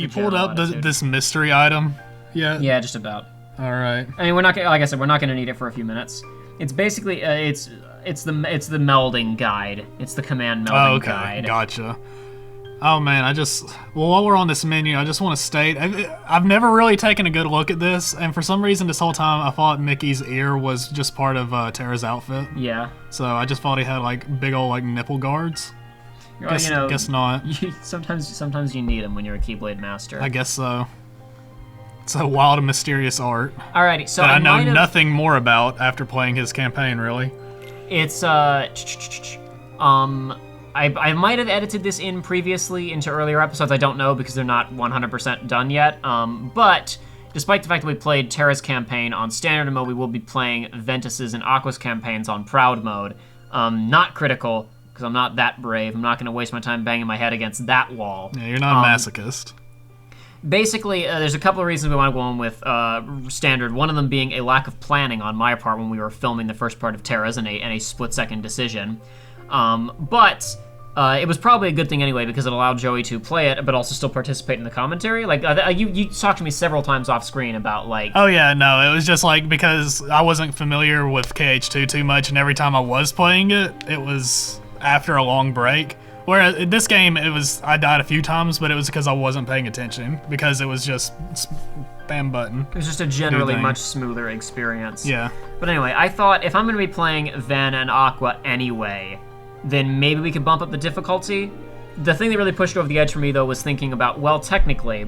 you pulled up this mystery item yet? Yeah, just about. All right. I mean, we're not like I said, we're not gonna need it for a few minutes. It's basically it's the melding guide. It's the command melding guide. Gotcha. Oh man, while we're on this menu, I just want to state I've never really taken a good look at this, and for some reason this whole time I thought Mickey's ear was just part of Terra's outfit. Yeah. So I just thought he had like big old like nipple guards. Guess not. Sometimes you need them when you're a Keyblade master. I guess so. It's a wild and mysterious art. Alrighty, so that I know nothing more about after playing his campaign, really. It's I might have edited this in previously into earlier episodes. I don't know because they're not 100% done yet. But despite the fact that we played Terra's campaign on standard mode, we will be playing Ventus's and Aqua's campaigns on proud mode. Not critical, because I'm not that brave. I'm not going to waste my time banging my head against that wall. Yeah, you're not a masochist. Basically, there's a couple of reasons we want to go on with standard. One of them being a lack of planning on my part when we were filming the first part of Terra's and a split-second decision. But it was probably a good thing anyway because it allowed Joey to play it, but also still participate in the commentary. Like you talked to me several times off screen about like. Oh yeah, no, it was just like because I wasn't familiar with KH2 too much, and every time I was playing it, it was after a long break. Whereas in this game, I died a few times, but it was because I wasn't paying attention because it was just spam button. It was just a generally much smoother experience. Yeah. But anyway, I thought if I'm going to be playing Ven and Aqua anyway, then maybe we could bump up the difficulty. The thing that really pushed over the edge for me, though, was thinking about, well, technically,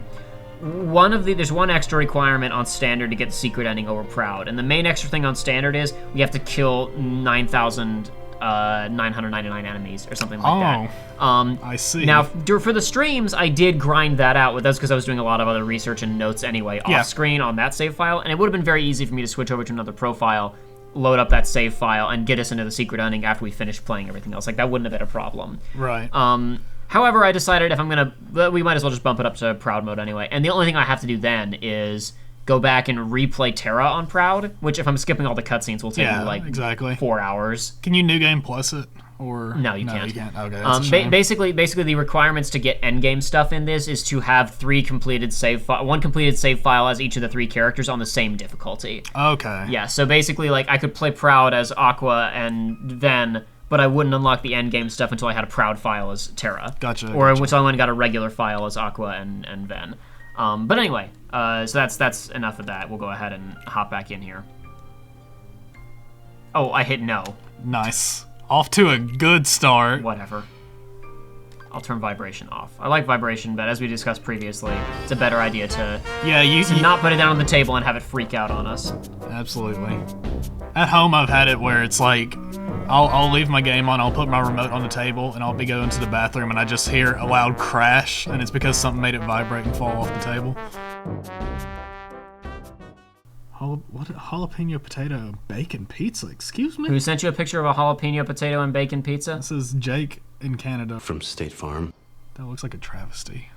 there's one extra requirement on standard to get the secret ending over proud, and the main extra thing on standard is we have to kill 9,999 enemies or something like that. I see. Now, for the streams, I did grind that out with us because I was doing a lot of other research and notes anyway off screen on that save file, and it would have been very easy for me to switch over to another profile, load up that save file, and get us into the secret ending after we finished playing everything else. Like, that wouldn't have been a problem. Right. However, I decided we might as well just bump it up to proud mode anyway, and the only thing I have to do then is go back and replay Terra on proud, which if I'm skipping all the cutscenes will take me like 4 hours. Can you New Game Plus it? Or no, you can't. Okay, that's a shame. Basically, the requirements to get endgame stuff in this is to have one completed save file as each of the 3 characters on the same difficulty. Okay. Yeah, so basically, like, I could play Proud as Aqua and Ven, but I wouldn't unlock the endgame stuff until I had a Proud file as Terra. Gotcha. Or until I got a regular file as Aqua and Ven. But anyway, so that's enough of that. We'll go ahead and hop back in here. Oh, I hit no. Nice. Off to a good start. Whatever. I'll turn vibration off. I like vibration, but as we discussed previously, it's a better idea to not put it down on the table and have it freak out on us. Absolutely. At home, I've had it where it's like, I'll leave my game on, I'll put my remote on the table, and I'll be going to the bathroom, and I just hear a loud crash, and it's because something made it vibrate and fall off the table. What? Jalapeno potato bacon pizza? Excuse me? Who sent you a picture of a jalapeno potato and bacon pizza? This is Jake in Canada. From State Farm. That looks like a travesty.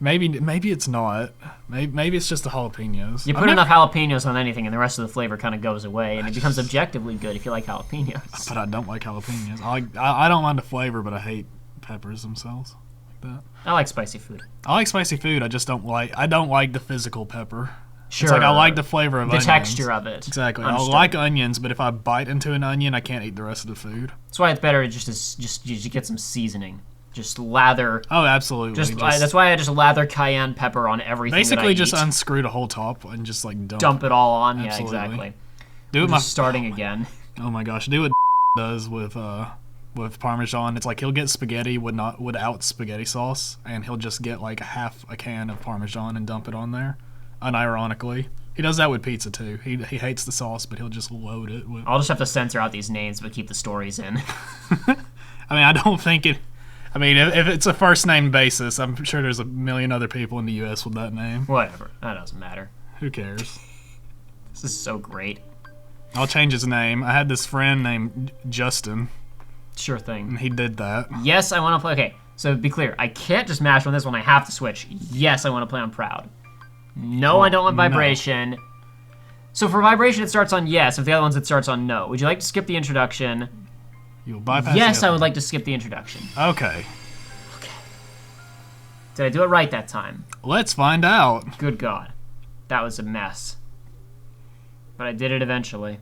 Maybe it's not. Maybe it's just the jalapenos. You put enough jalapenos on anything, and the rest of the flavor kind of goes away, and it becomes objectively good if you like jalapenos. But I don't like jalapenos. I don't mind the flavor, but I hate peppers themselves. Like that. I like spicy food. I like spicy food. I just don't like the physical pepper. Sure. It's like I like the flavor of onions. The texture of it. Exactly. I like onions, but if I bite into an onion, I can't eat the rest of the food. That's why it's better to get some seasoning. Just lather. Oh, absolutely. That's why I just lather cayenne pepper on everything. Basically, just unscrew the whole top and just like dump it all on. Absolutely. Yeah, exactly. Do it. Starting again. Oh my gosh! Do what does with Parmesan. It's like he'll get spaghetti without spaghetti sauce, and he'll just get like half a can of Parmesan and dump it on there. Unironically, he does that with pizza too. He hates the sauce, but he'll just load it with. I'll just have to censor out these names, but keep the stories in. I mean, I don't think it. I mean, if it's a first name basis, I'm sure there's a million other people in the U.S. with that name. Whatever, that doesn't matter. Who cares? This is so great. I'll change his name. I had this friend named Justin. Sure thing. And he did that. Yes, I want to play. Okay, so be clear. I can't just mash on this one. I have to switch. Yes, I want to play on Proud. No, I don't want vibration. No. So for vibration, it starts on yes. If the other ones, it starts on no. Would you like to skip the introduction? You'll bypass. Yes, I would like to skip the introduction. Okay. Did I do it right that time? Let's find out. Good God. That was a mess. But I did it eventually.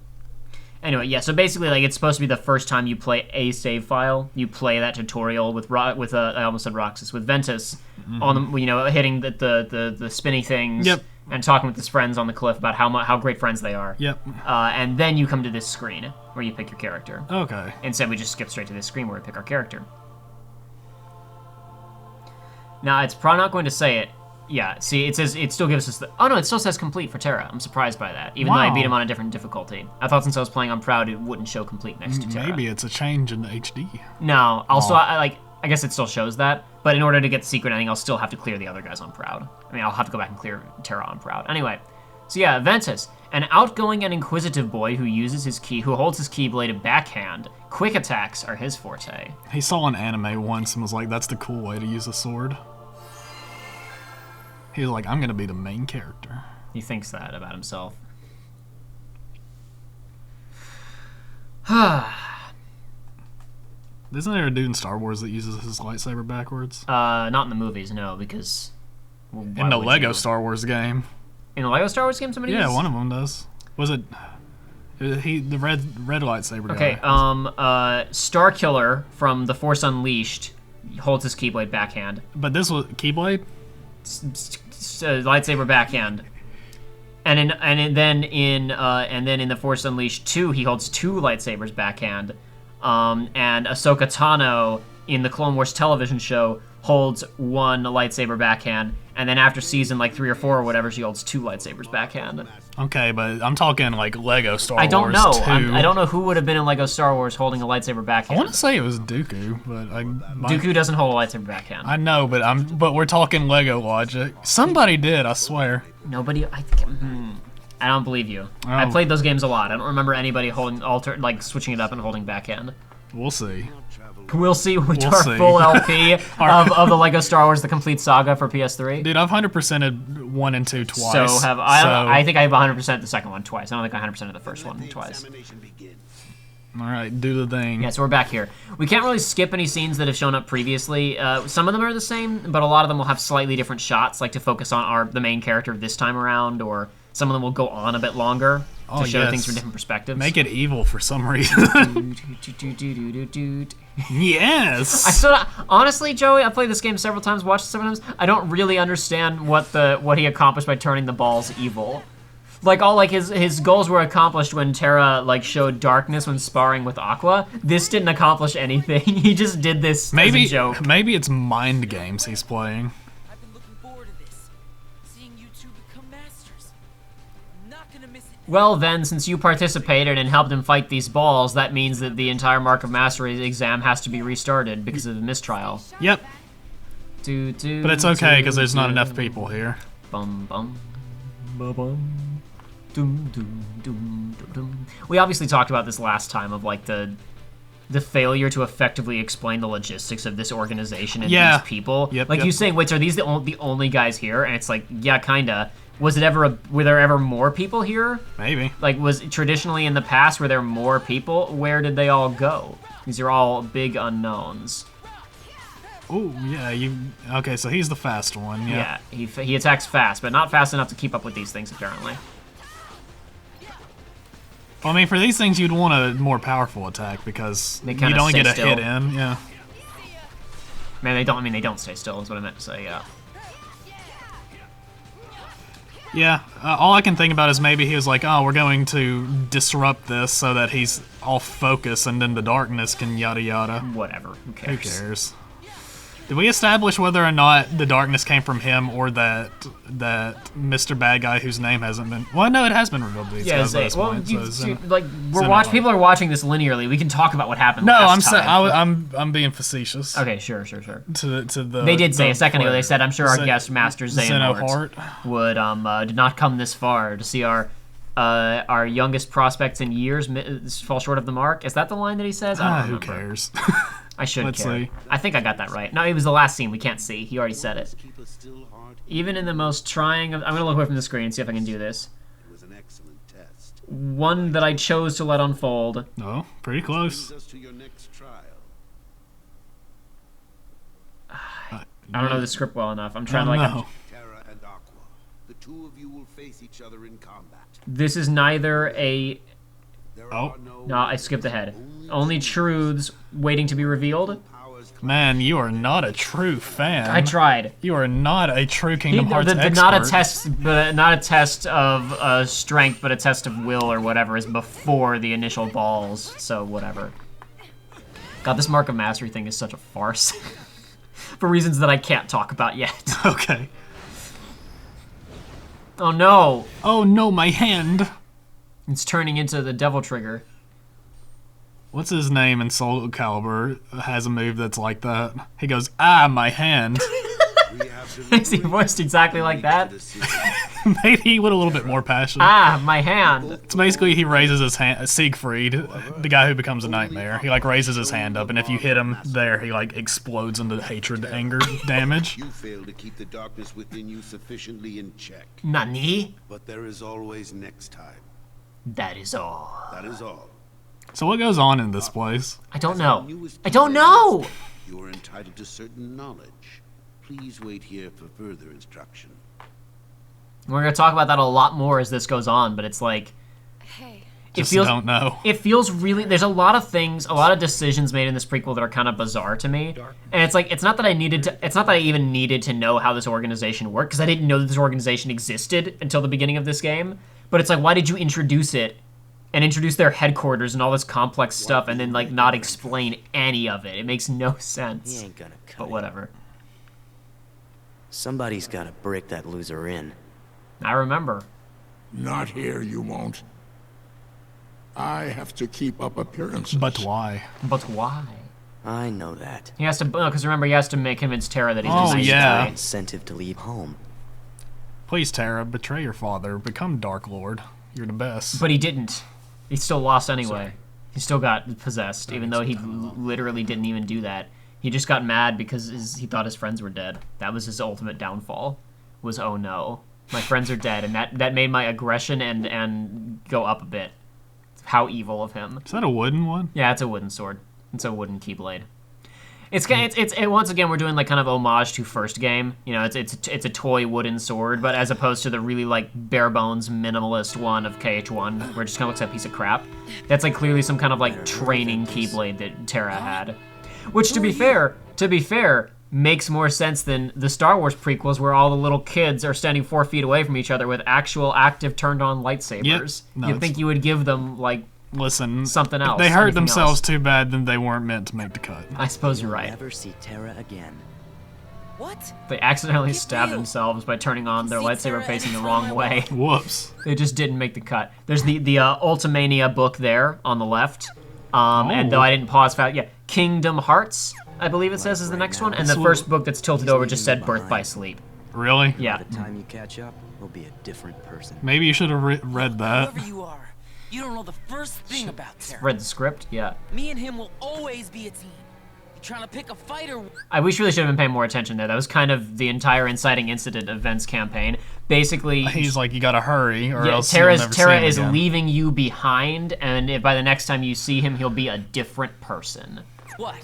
Anyway, yeah, so basically, like, it's supposed to be the first time you play a save file. You play that tutorial with I almost said Roxas, with Ventus, on the, you know, hitting the spinny things. Yep. And talking with his friends on the cliff about how great friends they are. Yep. And then you come to this screen where you pick your character. Okay. Instead, we just skip straight to this screen where we pick our character. Now, it's probably not going to say it. Yeah, see, it still gives us the... Oh, no, it still says complete for Terra. I'm surprised by that, even though I beat him on a different difficulty. I thought since I was playing on Proud, it wouldn't show complete next to Terra. Maybe it's a change in the HD. No, also, I guess it still shows that, but in order to get the secret ending, I'll still have to clear the other guys on Proud. I mean, I'll have to go back and clear Terra on Proud. Anyway, so yeah, Ventus, an outgoing and inquisitive boy who holds his keyblade backhand. Quick attacks are his forte. He saw an anime once and was like, that's the cool way to use a sword. He was like, I'm going to be the main character. He thinks that about himself. Isn't there a dude in Star Wars that uses his lightsaber backwards? Not in the movies, no, because... Well, in the Lego Star Wars game. In the Lego Star Wars game, somebody Yeah, uses? one of them does. Was it... the red lightsaber guy. Okay, Starkiller from The Force Unleashed holds his Keyblade backhand. But this was... Keyblade? Lightsaber backhand. And then in The Force Unleashed 2, he holds two lightsabers backhand. And Ahsoka Tano in the Clone Wars television show holds one lightsaber backhand, and then after season like 3 or 4 or whatever, she holds two lightsabers backhand. Okay, but I'm talking like Lego Star Wars. I don't know. 2. I don't know who would have been in Lego Star Wars holding a lightsaber I backhand. want to say it was Dooku, but Dooku doesn't hold a lightsaber backhand. I know, but we're talking Lego logic. Somebody did, I swear. Nobody. I don't believe you. Oh. I played those games a lot. I don't remember anybody holding switching it up and holding backhand. We'll see. We'll see with We'll our see. full LP of the Lego Star Wars: The Complete Saga for PS3. Dude, I've 100%ed 1 and 2 twice. So have I. I think I have 100% the second one twice. I don't think I 100% of the first one twice. All right, do the thing. Yeah, so we're back here. We can't really skip any scenes that have shown up previously. Some of them are the same, but a lot of them will have slightly different shots, like to focus on the main character this time around, or some of them will go on a bit longer to show things from different perspectives. Make it evil for some reason. Yes. Honestly, Joey, I've played this game several times, watched it several times. I don't really understand what he accomplished by turning the balls evil. Like his goals were accomplished when Terra showed darkness when sparring with Aqua. This didn't accomplish anything. He just did this as a joke. Maybe it's mind games he's playing. I've been looking forward to this. Seeing you two become masters. I'm not gonna miss it. Well then, since you participated and helped him fight these balls, that means that the entire Mark of Mastery exam has to be restarted because of the mistrial. Yep. But it's okay because there's not enough people here. Bum bum. Bum bum. Doom, doom, doom, doom, doom. We obviously talked about this last time of the failure to effectively explain the logistics of this organization and these people. You saying, wait, so are these the only guys here? And it's like, yeah, kinda. Were there ever more people here? Maybe. Was traditionally in the past, were there more people? Where did they all go? These are all big unknowns. Oh, yeah, okay, so he's the fast one, yeah. Yeah, he attacks fast, but not fast enough to keep up with these things, apparently. Well, I mean, for these things, you'd want a more powerful attack because you don't get a hit in, yeah. Man, they don't stay still, is what I meant to say, yeah. Yeah, all I can think about is maybe he was like, oh, we're going to disrupt this so that he's off focus and then the darkness can yada yada. Whatever, who cares? Who cares? Did we establish whether or not the darkness came from him or that Mr. Bad Guy whose name hasn't been... Well, no, it has been revealed to these guys at this point. People are watching this linearly. We can talk about what happened. No, last time. I'm being facetious. Okay, sure. They did say a second ago. They said, I'm sure our guest master Xenoheart would did not come this far to see our youngest prospects in years fall short of the mark. Is that the line that he says? I don't remember. Who cares? I should Let's care. see. I think I got that right. No, it was the last scene. We can't see. He already said it. Even in the most trying of... I'm going to look away from the screen and see if I can do this. It was an excellent test. One that I chose to let unfold. No, pretty close. To your next trial. I don't know the script well enough. I'm I trying don't to like. know. Terra and Aqua. The two of you will face each other in combat. This is neither a. There Oh. are no No, I skipped ahead. Only truths waiting to be revealed. powers. Man, you are not a true fan. I tried. You are not a true Kingdom Hearts expert. Not a test, but not a test of strength, but a test of will or whatever is before the initial balls. So whatever. God, this Mark of Mastery thing is such a farce, for reasons that I can't talk about yet. Okay. Oh no, Oh no, my hand. it's turning into the Devil Trigger. What's his name in Soul Calibur has a move that's like that. He goes, ah, my hand. We have Is he voiced exactly like that? Maybe with a little bit more passion. Ah, my hand. It's basically he raises his hand. Siegfried, the guy who becomes a nightmare, he like raises his hand up, and if you hit him there, he like explodes into hatred, anger, damage. You fail to keep the darkness within you sufficiently in check. Nani? But there is always next time. That is all. That is all. So what goes on in this place? I don't know. I don't know! You are entitled to certain knowledge. Please wait here for further instruction. We're gonna talk about that a lot more as this goes on, but it's like Hey. it Just feels don't know. it feels really there's a lot of things, a lot of decisions made in this prequel that are kind of bizarre to me. And it's like it's not that I even needed to know how this organization worked, because I didn't know that this organization existed until the beginning of this game. But it's like, why did you introduce it and introduce their headquarters and all this complex stuff and then like not explain any of it? It makes no He sense. ain't gonna cut But it. whatever. Somebody's gotta break that loser in. I remember. Not here, you won't. I have to keep up appearances. But why? But why? I know that. He has to, because remember, he has to convince Terra that he's Oh, a nice yeah. guy. Incentive to leave home. Please, Terra, betray your father. Become Dark Lord. You're the best. But he didn't. He still lost anyway. He still got possessed, even though he literally didn't even do that. He just got mad because he thought his friends were dead. That was his ultimate downfall. Was, oh no, my friends are dead, and that made my aggression and go up a bit. How evil of him. Is that a wooden one? Yeah, it's a wooden sword. It's a wooden keyblade. It's once again we're doing like kind of homage to first game. You know, it's a toy wooden sword, but as opposed to the really like bare bones minimalist one of KH1, where it just kind of looks like a piece of crap. That's like clearly some kind of like training keyblade that Terra had, which to be fair makes more sense than the Star Wars prequels, where all the little kids are standing 4 feet away from each other with actual active turned on lightsabers. No, You'd think you would give them like Listen, something if else. they hurt anything themselves else. too bad, then they weren't meant to make the cut. I suppose you're You'll right. never see Terra again. What? They accidentally Keep stabbed you. themselves by turning on their See lightsaber Terra facing the anytime wrong I way. Whoops. They just didn't make the cut. There's the Ultimania book there on the left. And though I didn't pause fast, yeah, Kingdom Hearts, I believe it says is the next one. And the first book that's tilted over just said Birth by Sleep. Really? Yeah. By the time you catch up, we'll be a different person. Maybe you should have read that. Whoever you are, you don't know the first thing about Terra. Read the script? Yeah. Me and him will always be a team. You trying to pick a fight or We really should have been paying more attention there. That was kind of the entire inciting incident events campaign. Basically, He's like, you gotta hurry, or yeah, else you'll never see Terra him is again. leaving you behind, and if by the next time you see him, he'll be a different person. what?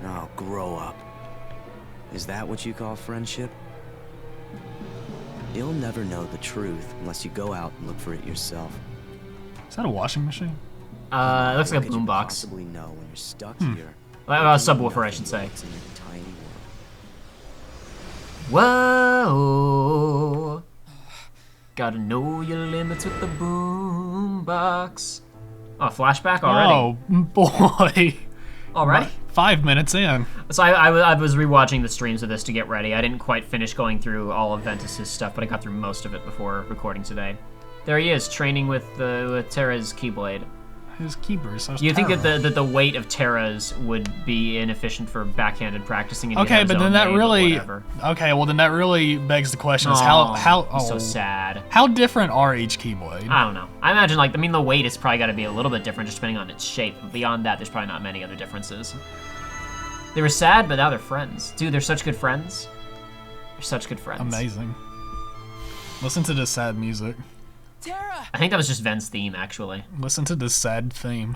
Now grow up. Is that what you call friendship? You'll never know the truth unless you go out and look for it yourself. Is that a washing machine? It looks like What a could you boombox. possibly know when you're stuck here? Subwoofer, I should say. It's in your tiny world. Whoa. Gotta know your limits with the boombox. Oh, flashback already? Oh, boy. Already? 5 minutes in. So I was rewatching the streams of this to get ready. I didn't quite finish going through all of Ventus's stuff, but I got through most of it before recording today. There he is, training with Terra's Keyblade. His keepers. You think that the weight of Terra's would be inefficient for backhanded practicing? And he Okay, had his but own then that made, but really. whatever. Okay, well then that really begs the question: is Aw, how he's so sad. how different are each Keyblade? I don't know. I imagine the weight is probably got to be a little bit different just depending on its shape. But beyond that, there's probably not many other differences. They were sad, but now they're friends. Dude, they're such good friends. They're such good friends. Amazing. Listen to this sad music. Terra! I think that was just Ven's theme, actually. Listen to this sad theme.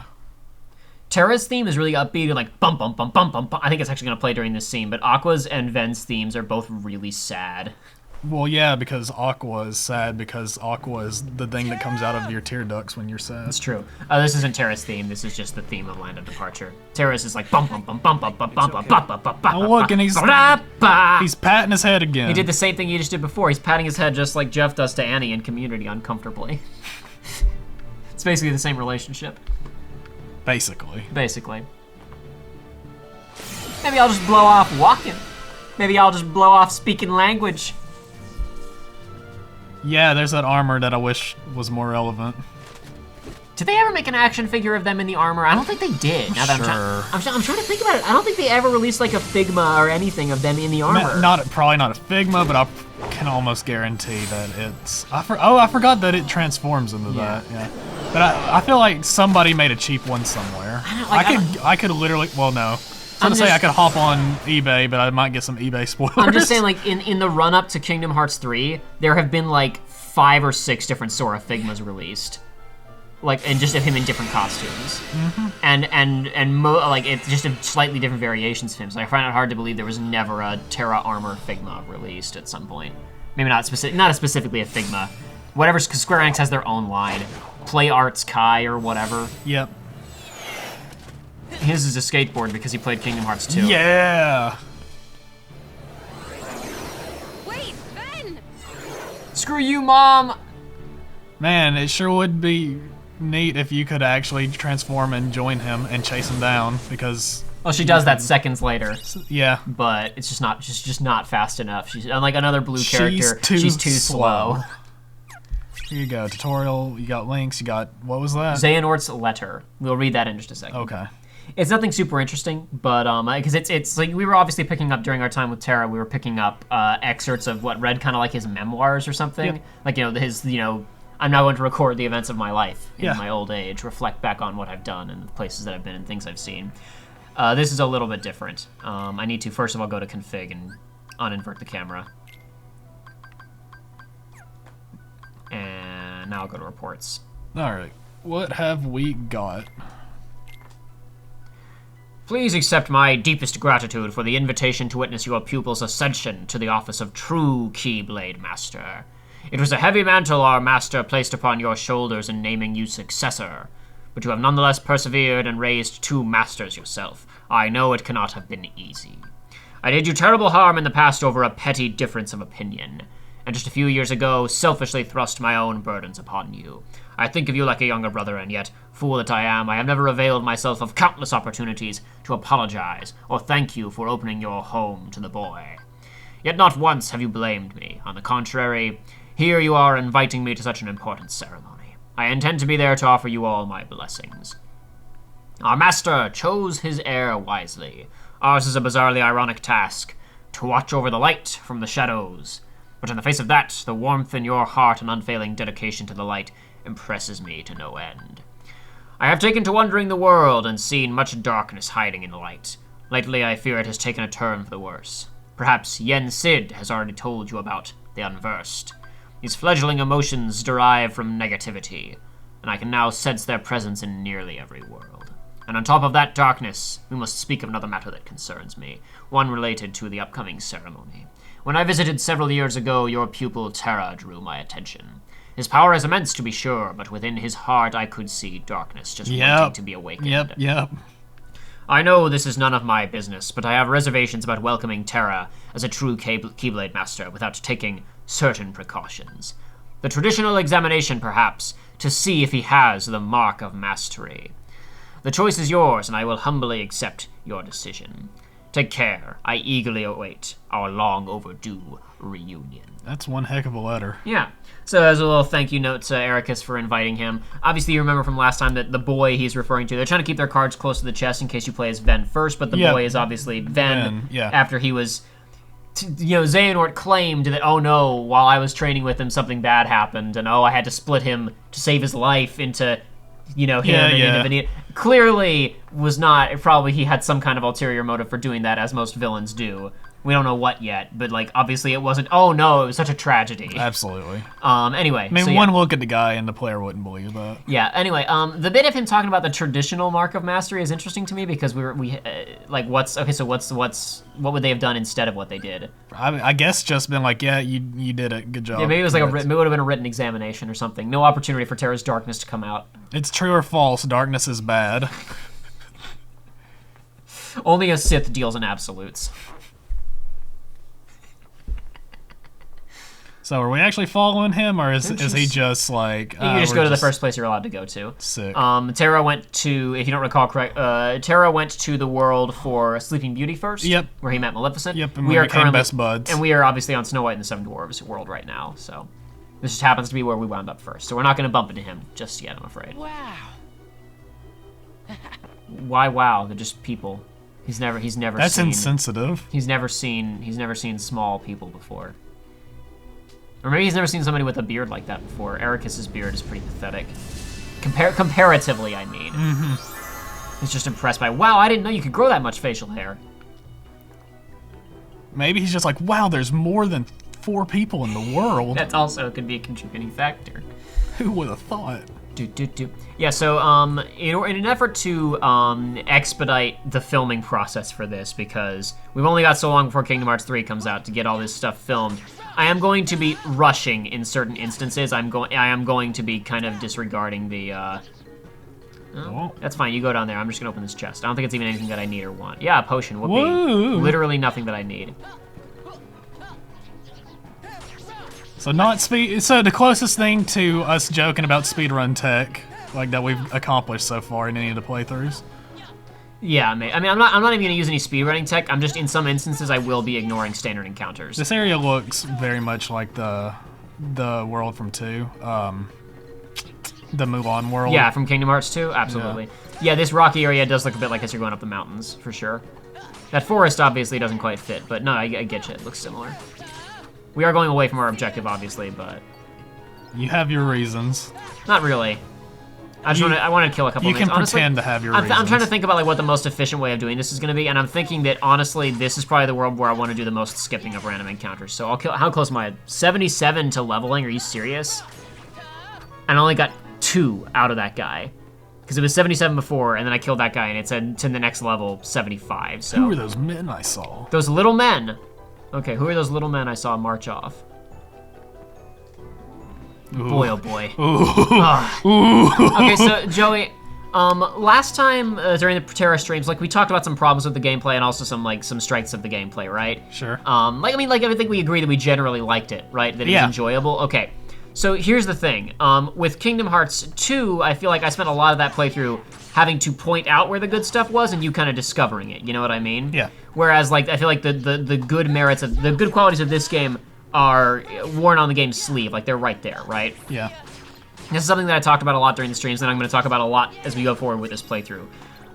Terra's theme is really upbeat and like bum bum bum bum bum bum. I think it's actually gonna play during this scene, but Aqua's and Ven's themes are both really sad. Well, yeah, because Aqua is sad because Aqua is the thing that comes out of your tear ducts when you're sad. That's true. This isn't Terra's theme. This is just the theme of Land of Departure. Terra's is like bum bum bum bum bum bum bum bum bum bum bum. Oh, look, and he's patting his head again. He did the same thing he just did before. He's patting his head just like Jeff does to Annie in Community uncomfortably. It's basically the same relationship. Basically. Maybe I'll just blow off walking. Maybe I'll just blow off speaking language. Yeah, there's that armor that I wish was more relevant. Did they ever make an action figure of them in the armor? I don't think they did. Now that I'm trying to think about it. I don't think they ever released like a Figma or anything of them in the armor. Probably not a Figma, but I can almost guarantee that it's. I forgot that it transforms into that. Yeah, but I feel like somebody made a cheap one somewhere. I could literally. Well, no. I could hop on eBay, but I might get some eBay spoilers. I'm just saying, like, in the run-up to Kingdom Hearts 3, there have been, like, 5 or 6 different Sora Figmas released. Like, and just of him in different costumes. Mm-hmm. Like, it's just a slightly different variations of him, so I find it hard to believe there was never a Terra Armor Figma released at some point. Maybe not specifically a Figma. Whatever, because Square Enix has their own line. Play Arts Kai or whatever. Yep. His is a skateboard because he played Kingdom Hearts 2. Yeah! Wait, Ben! Screw you, Mom! Man, it sure would be neat if you could actually transform and join him and chase him down, because... Well, she does that seconds later. Yeah. But it's just not fast enough. She's unlike another blue character. She's too slow. Here you go, tutorial, you got links, you got... What was that? Xehanort's letter. We'll read that in just a second. Okay. It's nothing super interesting, but because it's like we were obviously picking up during our time with Terra, we were picking up excerpts of what read kind of like his memoirs or something. Yep. Like I'm now going to record the events of my life in my old age, reflect back on what I've done and the places that I've been and things I've seen. This is a little bit different. I need to first of all go to config and uninvert the camera, and now I'll go to reports. All right, what have we got? Please accept my deepest gratitude for the invitation to witness your pupil's ascension to the office of true Keyblade Master. It was a heavy mantle our master placed upon your shoulders in naming you successor, but you have nonetheless persevered and raised 2 masters yourself. I know it cannot have been easy. I did you terrible harm in the past over a petty difference of opinion, and just a few years ago selfishly thrust my own burdens upon you. I think of you like a younger brother, and yet, fool that I am, I have never availed myself of countless opportunities to apologize or thank you for opening your home to the boy. Yet not once have you blamed me. On the contrary, here you are inviting me to such an important ceremony. I intend to be there to offer you all my blessings. Our master chose his heir wisely. Ours is a bizarrely ironic task, to watch over the light from the shadows. But in the face of that, the warmth in your heart and unfailing dedication to the light impresses me to no end. I have taken to wandering the world and seen much darkness hiding in the light. Lately, I fear it has taken a turn for the worse. Perhaps Yen Sid has already told you about the Unversed. These fledgling emotions derive from negativity, and I can now sense their presence in nearly every world. And on top of that darkness, we must speak of another matter that concerns me, one related to the upcoming ceremony. When I visited several years ago, your pupil Terra drew my attention. His power is immense, to be sure, but within his heart I could see darkness just wanting to be awakened. Yep. I know this is none of my business, but I have reservations about welcoming Terra as a true Keyblade Master without taking certain precautions. The traditional examination, perhaps, to see if he has the mark of mastery. The choice is yours, and I will humbly accept your decision. Take care. I eagerly await our long overdue reunion. That's one heck of a letter. Yeah. So as a little thank you note to Ericus for inviting him. Obviously, you remember from last time that the boy he's referring to, they're trying to keep their cards close to the chest in case you play as Ven first, but the boy is obviously Ven after he was... Xehanort claimed that, oh no, while I was training with him, something bad happened, and I had to split him to save his life into... him and Vanita. Clearly was not, probably he had some kind of ulterior motive for doing that, as most villains do, We don't know what yet, but like obviously it wasn't. Oh no, it was such a tragedy. Absolutely. Anyway, I mean, so, yeah. one look at the guy and the player wouldn't believe that. Yeah. Anyway, the bit of him talking about the traditional mark of mastery is interesting to me because like what would they have done instead of what they did? I guess just been like, yeah, you did it. Good job. Yeah, maybe it was like it would have been a written examination or something. No opportunity for Terra's darkness to come out. It's true or false. Darkness is bad. Only a Sith deals in absolutes. So are we actually following him, or is he just like... You just go to the first place you're allowed to go to. Sick. Terra went to, if you don't recall correct, Terra went to the world for Sleeping Beauty first. Yep. Where he met Maleficent. Yep, and we became best buds. And we are obviously on Snow White and the Seven Dwarves world right now, so... This just happens to be where we wound up first. So we're not going to bump into him just yet, I'm afraid. Wow. Why wow? They're just people. He's never That's seen... insensitive. He's never seen small people before. Or maybe he's never seen somebody with a beard like that before. Ericus's beard is pretty pathetic. Comparatively, I mean. Mm-hmm. He's just impressed by, wow, I didn't know you could grow that much facial hair. Maybe he's just like, wow, there's more than 4 people in the world. That's also could be a contributing factor. Who would have thought? Yeah, so in an effort to expedite the filming process for this, because we've only got so long before Kingdom Hearts 3 comes out to get all this stuff filmed, I am going to be rushing in certain instances. I am going to be kind of disregarding the... Oh, that's fine, you go down there. I'm just going to open this chest. I don't think it's even anything that I need or want. Yeah, a potion. Whoopee. Woo. Literally nothing that I need. So not speed. So the closest thing to us joking about speedrun tech, like that we've accomplished so far in any of the playthroughs. Yeah, I mean, I'm not even gonna use any speedrunning tech. I'm just in some instances I will be ignoring standard encounters. This area looks very much like the world from 2, the Mulan world. Yeah, from Kingdom Hearts 2, absolutely. Yeah, this rocky area does look a bit like as you're going up the mountains, for sure. That forest obviously doesn't quite fit, but no, I get you. It looks similar. We are going away from our objective, obviously, but... You have your reasons. Not really. I want to kill a couple You of things. can Honestly, pretend to have your reasons. I'm trying to think about like what the most efficient way of doing this is going to be, and I'm thinking that, honestly, this is probably the world where I want to do the most skipping of random encounters. So I'll kill... How close am I? 77 to leveling? Are you serious? And I only got 2 out of that guy. Because it was 77 before, and then I killed that guy, and it said to the next level, 75, so... Who were those men I saw? Those little men! Okay, who are those little men I saw march off? Ooh. Boy, oh boy. Ooh. Okay, so Joey, last time during the Terra streams, like we talked about some problems with the gameplay and also some strengths of the gameplay, right? Sure. I think we agree that we generally liked it, right? That it was enjoyable. Okay. So here's the thing. With Kingdom Hearts 2, I feel like I spent a lot of that playthrough having to point out where the good stuff was and you kind of discovering it. You know what I mean? Yeah. Whereas, like, I feel like the good merits of the good qualities of this game are worn on the game's sleeve. Like, they're right there, right? Yeah. This is something that I talked about a lot during the streams, and I'm going to talk about a lot as we go forward with this playthrough.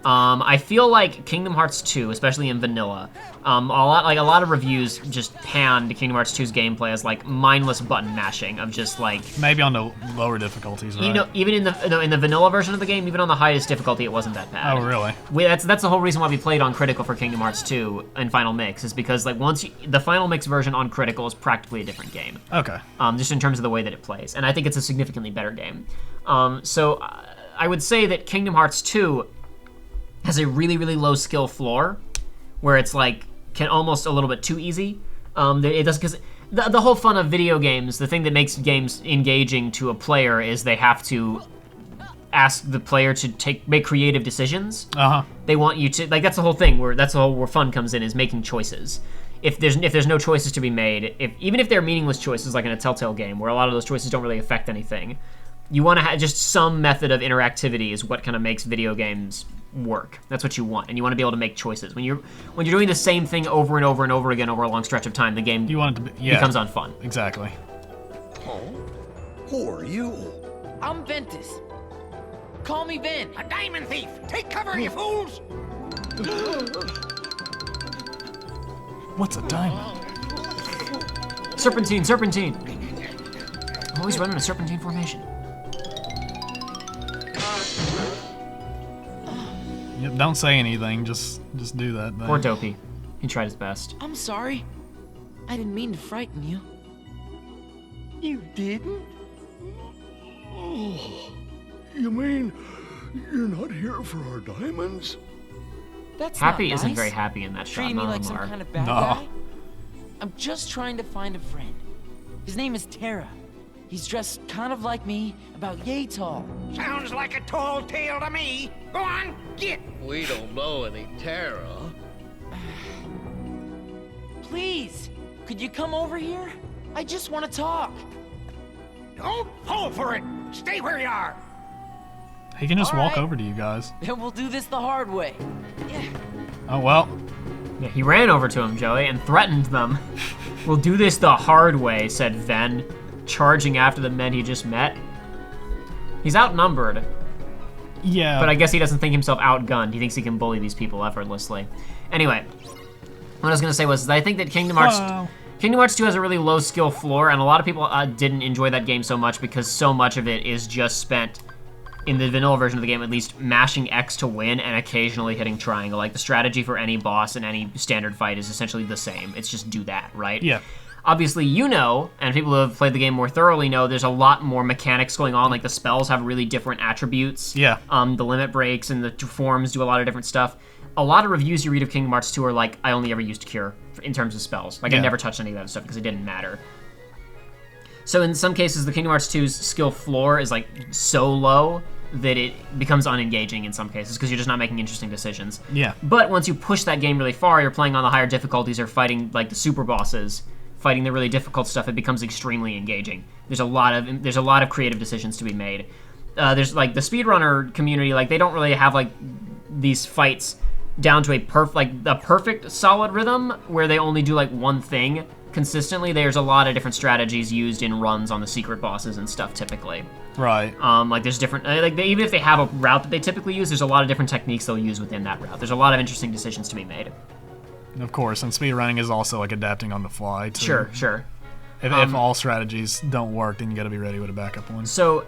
I feel like Kingdom Hearts 2, especially in vanilla, a lot of reviews just panned Kingdom Hearts 2's gameplay as like mindless button mashing of just like maybe on the lower difficulties, right? You know, even in the vanilla version of the game, even on the highest difficulty, it wasn't that bad. Oh, really? That's the whole reason why we played on critical for Kingdom Hearts 2 in Final Mix is because like the Final Mix version on critical is practically a different game. Okay. Just in terms of the way that it plays, and I think it's a significantly better game. So I would say that Kingdom Hearts 2 has a really, really low skill floor, where it's like almost a little bit too easy. It does because the whole fun of video games, the thing that makes games engaging to a player is they have to ask the player to make creative decisions. They want you to that's the whole thing. Where fun comes in is making choices. If there's no choices to be made, even if they're meaningless choices, like in a Telltale game, where a lot of those choices don't really affect anything, you want to have just some method of interactivity is what kind of makes video games work. That's what you want, and you want to be able to make choices. When you're doing the same thing over and over and over again over a long stretch of time, the game becomes unfun. Exactly. Who are you? I'm Ventus. Call me Ven. A diamond thief! Take cover, you fools! What's a diamond? Serpentine. Always running a serpentine formation. Yep, don't say anything. Just do that thing. Poor Dopey. He tried his best. I'm sorry. I didn't mean to frighten you. You didn't? Oh, you mean you're not here for our diamonds? That's Happy not isn't nice. very happy in that shot. Treating me None like of some them are. kind of bad No. guy. I'm just trying to find a friend. His name is Terra. He's dressed kind of like me, about yay tall. Sounds like a tall tale to me. Go on, get. We don't know any Terra. Please, could you come over here? I just want to talk. Don't fall for it. Stay where you are. He can just All walk right. over to you guys. Then we'll do this the hard way. Yeah. Oh, well. Yeah, he ran over to him, Joey, and threatened them. We'll do this the hard way, said Ven, charging after the men he just met. He's outnumbered, Yeah. but I guess he doesn't think himself outgunned. He thinks he can bully these people effortlessly. Anyway, what I was going to say was I think that Kingdom Hearts 2 has a really low skill floor, and a lot of people didn't enjoy that game so much because so much of it is just spent, in the vanilla version of the game at least, mashing X to win and occasionally hitting triangle. Like, the strategy for any boss in any standard fight is essentially the same. It's just do that, right? Yeah. Obviously, you know, and people who have played the game more thoroughly know, there's a lot more mechanics going on. Like, the spells have really different attributes. Yeah. The limit breaks and the forms do a lot of different stuff. A lot of reviews you read of Kingdom Hearts 2 are like, I only ever used Cure in terms of spells. Like, I Yeah. never touched any of that stuff because it didn't matter. So in some cases, the Kingdom Hearts 2's skill floor is, like, so low that it becomes unengaging in some cases because you're just not making interesting decisions. Yeah. But once you push that game really far, you're playing on the higher difficulties or fighting, like, the super bosses, fighting the really difficult stuff, it becomes extremely engaging. There's a lot of creative decisions to be made. There's, like, the speedrunner community, like, they don't really have, like, these fights down to a perfect solid rhythm where they only do, like, one thing consistently. There's a lot of different strategies used in runs on the secret bosses and stuff typically. Right. Like, there's different, even if they have a route that they typically use, there's a lot of different techniques they'll use within that route. There's a lot of interesting decisions to be made. Of course, and speedrunning is also, like, adapting on the fly, too. Sure. If all strategies don't work, then you gotta be ready with a backup one. So,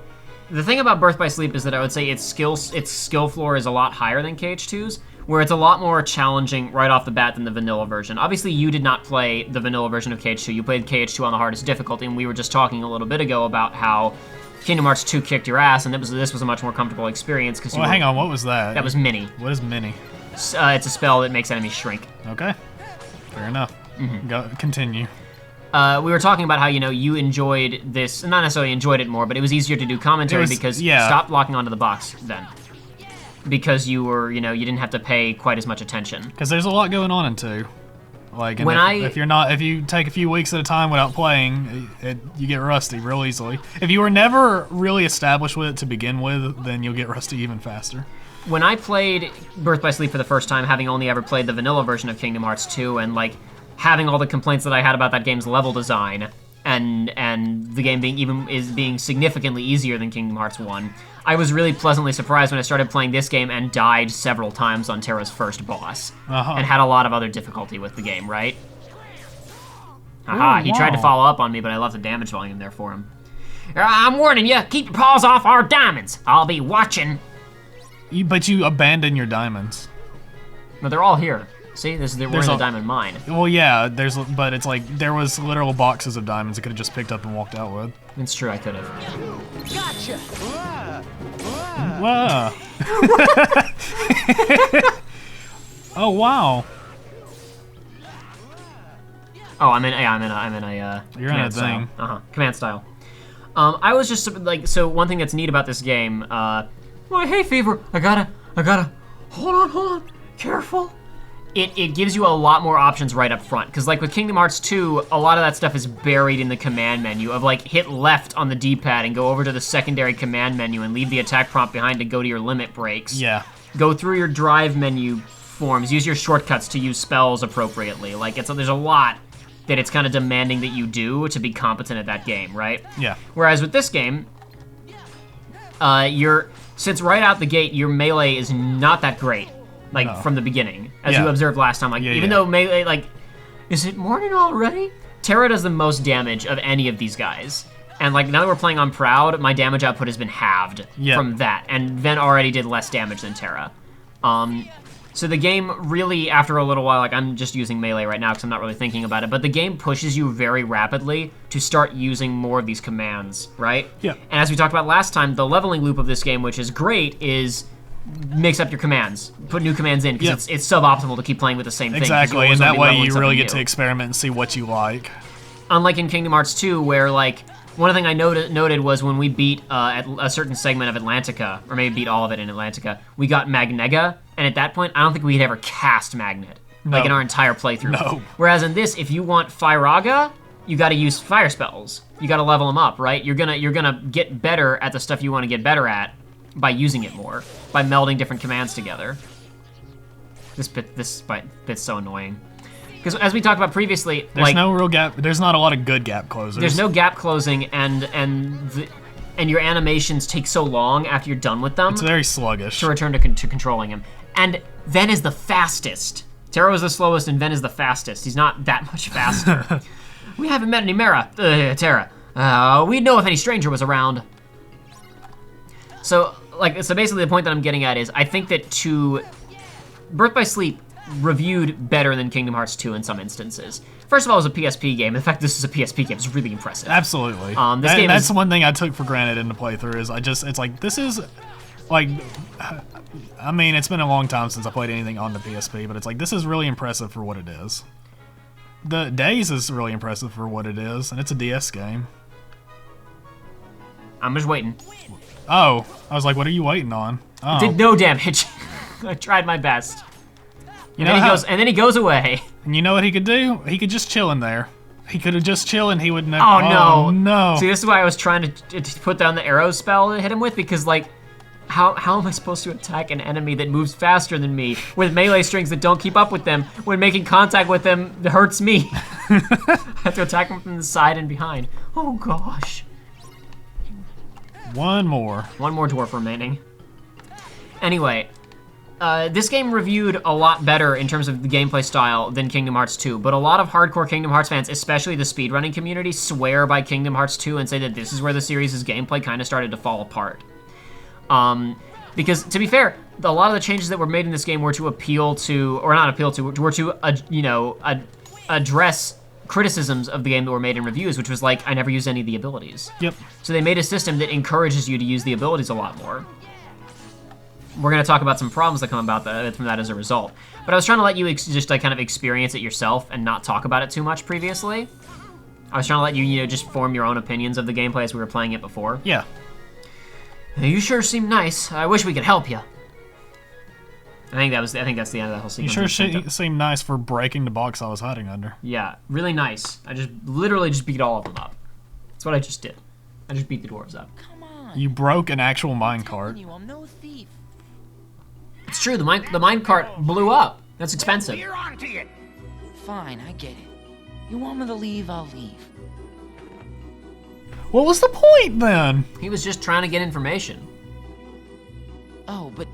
the thing about Birth by Sleep is that I would say its skill floor is a lot higher than KH2's, where it's a lot more challenging right off the bat than the vanilla version. Obviously, you did not play the vanilla version of KH2. You played KH2 on the hardest difficulty, and we were just talking a little bit ago about how Kingdom Hearts 2 kicked your ass, and this was a much more comfortable experience because Well, hang on, what was that? That was Mini. What is Mini? It's a spell that makes enemies shrink. Okay. Fair enough. Go, continue. We were talking about how, you enjoyed this, not necessarily enjoyed it more, but it was easier to do commentary because stop locking onto the box then. Because you were, you didn't have to pay quite as much attention. Because there's a lot going on in 2. Like, and When if you take a few weeks at a time without playing, you get rusty real easily. If you were never really established with it to begin with, then you'll get rusty even faster. When I played Birth by Sleep for the first time, having only ever played the vanilla version of Kingdom Hearts 2, and like having all the complaints that I had about that game's level design, and the game being significantly easier than Kingdom Hearts 1, I was really pleasantly surprised when I started playing this game and died several times on Terra's first boss, and had a lot of other difficulty with the game, right? Haha, he tried to follow up on me, but I left the damage volume there for him. I'm warning you, keep your paws off our diamonds. I'll be watching. But you abandon your diamonds. No, they're all here. See, we're in the diamond mine. Well, yeah, but it's like there was literal boxes of diamonds I could have just picked up and walked out with. It's true, I could have. Gotcha. Wow. Oh wow. Oh, I'm in a You're in a command style. thing. Command style. I was just like, so one thing that's neat about this game, my hay fever, I gotta, hold on, careful. It gives you a lot more options right up front, because like with Kingdom Hearts 2, a lot of that stuff is buried in the command menu of like hit left on the D-pad and go over to the secondary command menu and leave the attack prompt behind to go to your limit breaks. Yeah. Go through your drive menu forms, use your shortcuts to use spells appropriately. Like there's a lot that it's kind of demanding that you do to be competent at that game, right? Yeah. Whereas with this game, since right out the gate, your melee is not that great, like from the beginning, as you observed last time. Like even though melee, like, is it morning already? Terra does the most damage of any of these guys, and like now that we're playing on Proud, my damage output has been halved from that, and Ven already did less damage than Terra. So the game really, after a little while, like I'm just using melee right now because I'm not really thinking about it, but the game pushes you very rapidly to start using more of these commands, right? Yeah. And as we talked about last time, the leveling loop of this game, which is great, is mix up your commands, put new commands in, because it's suboptimal to keep playing with the same thing. Exactly, and that way you really get to experiment and see what you like. Unlike in Kingdom Hearts 2, where like, one thing I noted was when we beat at a certain segment of Atlantica, or maybe beat all of it in Atlantica, we got Magnega, and at that point, I don't think we'd ever cast Magnet, like in our entire playthrough. No. Whereas in this, if you want Firaga, you got to use fire spells. You got to level them up, right? You're gonna get better at the stuff you want to get better at by using it more, by melding different commands together. This bit's so annoying. Because as we talked about previously, there's no real gap. There's not a lot of good gap closers. There's no gap closing, and your animations take so long after you're done with them. It's very sluggish to return to controlling him. And Ven is the fastest. Taro is the slowest, and Ven is the fastest. He's not that much faster. We haven't met any Terra. We'd know if any stranger was around. So basically the point that I'm getting at is I think that Birth by Sleep reviewed better than Kingdom Hearts 2 in some instances. First of all, it was a PSP game. The fact this is a PSP game is really impressive. Absolutely. That's one thing I took for granted in the playthrough is it's like, this is, like, I mean, it's been a long time since I played anything on the PSP, but it's like, this is really impressive for what it is. The Days is really impressive for what it is, and it's a DS game. I'm just waiting. Oh, I was like, what are you waiting on? Oh. Did no damage. I tried my best. And then he goes away. And you know what he could do? He could just chill in there. He could have just chilled and he would never. Oh, no. No. See, this is why I was trying to put down the arrow spell to hit him with, because, like, how am I supposed to attack an enemy that moves faster than me with melee strings that don't keep up with them when making contact with them hurts me? I have to attack him from the side and behind. Oh, gosh. One more dwarf remaining. Anyway. This game reviewed a lot better in terms of the gameplay style than Kingdom Hearts 2, but a lot of hardcore Kingdom Hearts fans, especially the speedrunning community, swear by Kingdom Hearts 2 and say that this is where the series' gameplay kind of started to fall apart. Because, to be fair, a lot of the changes that were made in this game were to appeal to, or not appeal to, were to, address criticisms of the game that were made in reviews, which was like, I never used any of the abilities. Yep. So they made a system that encourages you to use the abilities a lot more. We're going to talk about some problems that come about from that as a result. But I was trying to let you just kind of experience it yourself and not talk about it too much previously. I was trying to let you, just form your own opinions of the gameplay as we were playing it before. Yeah. You sure seem nice. I wish we could help you. I think that's the end of that whole sequence. You sure seem nice for breaking the box I was hiding under. Yeah, really nice. I literally just beat all of them up. That's what I just did. I just beat the dwarves up. Come on. You broke an actual minecart. I'm no thief. It's true, the minecart blew up. That's expensive. You're on to it. Fine, I get it. You want me to leave, I'll leave. What was the point then? He was just trying to get information. Oh, but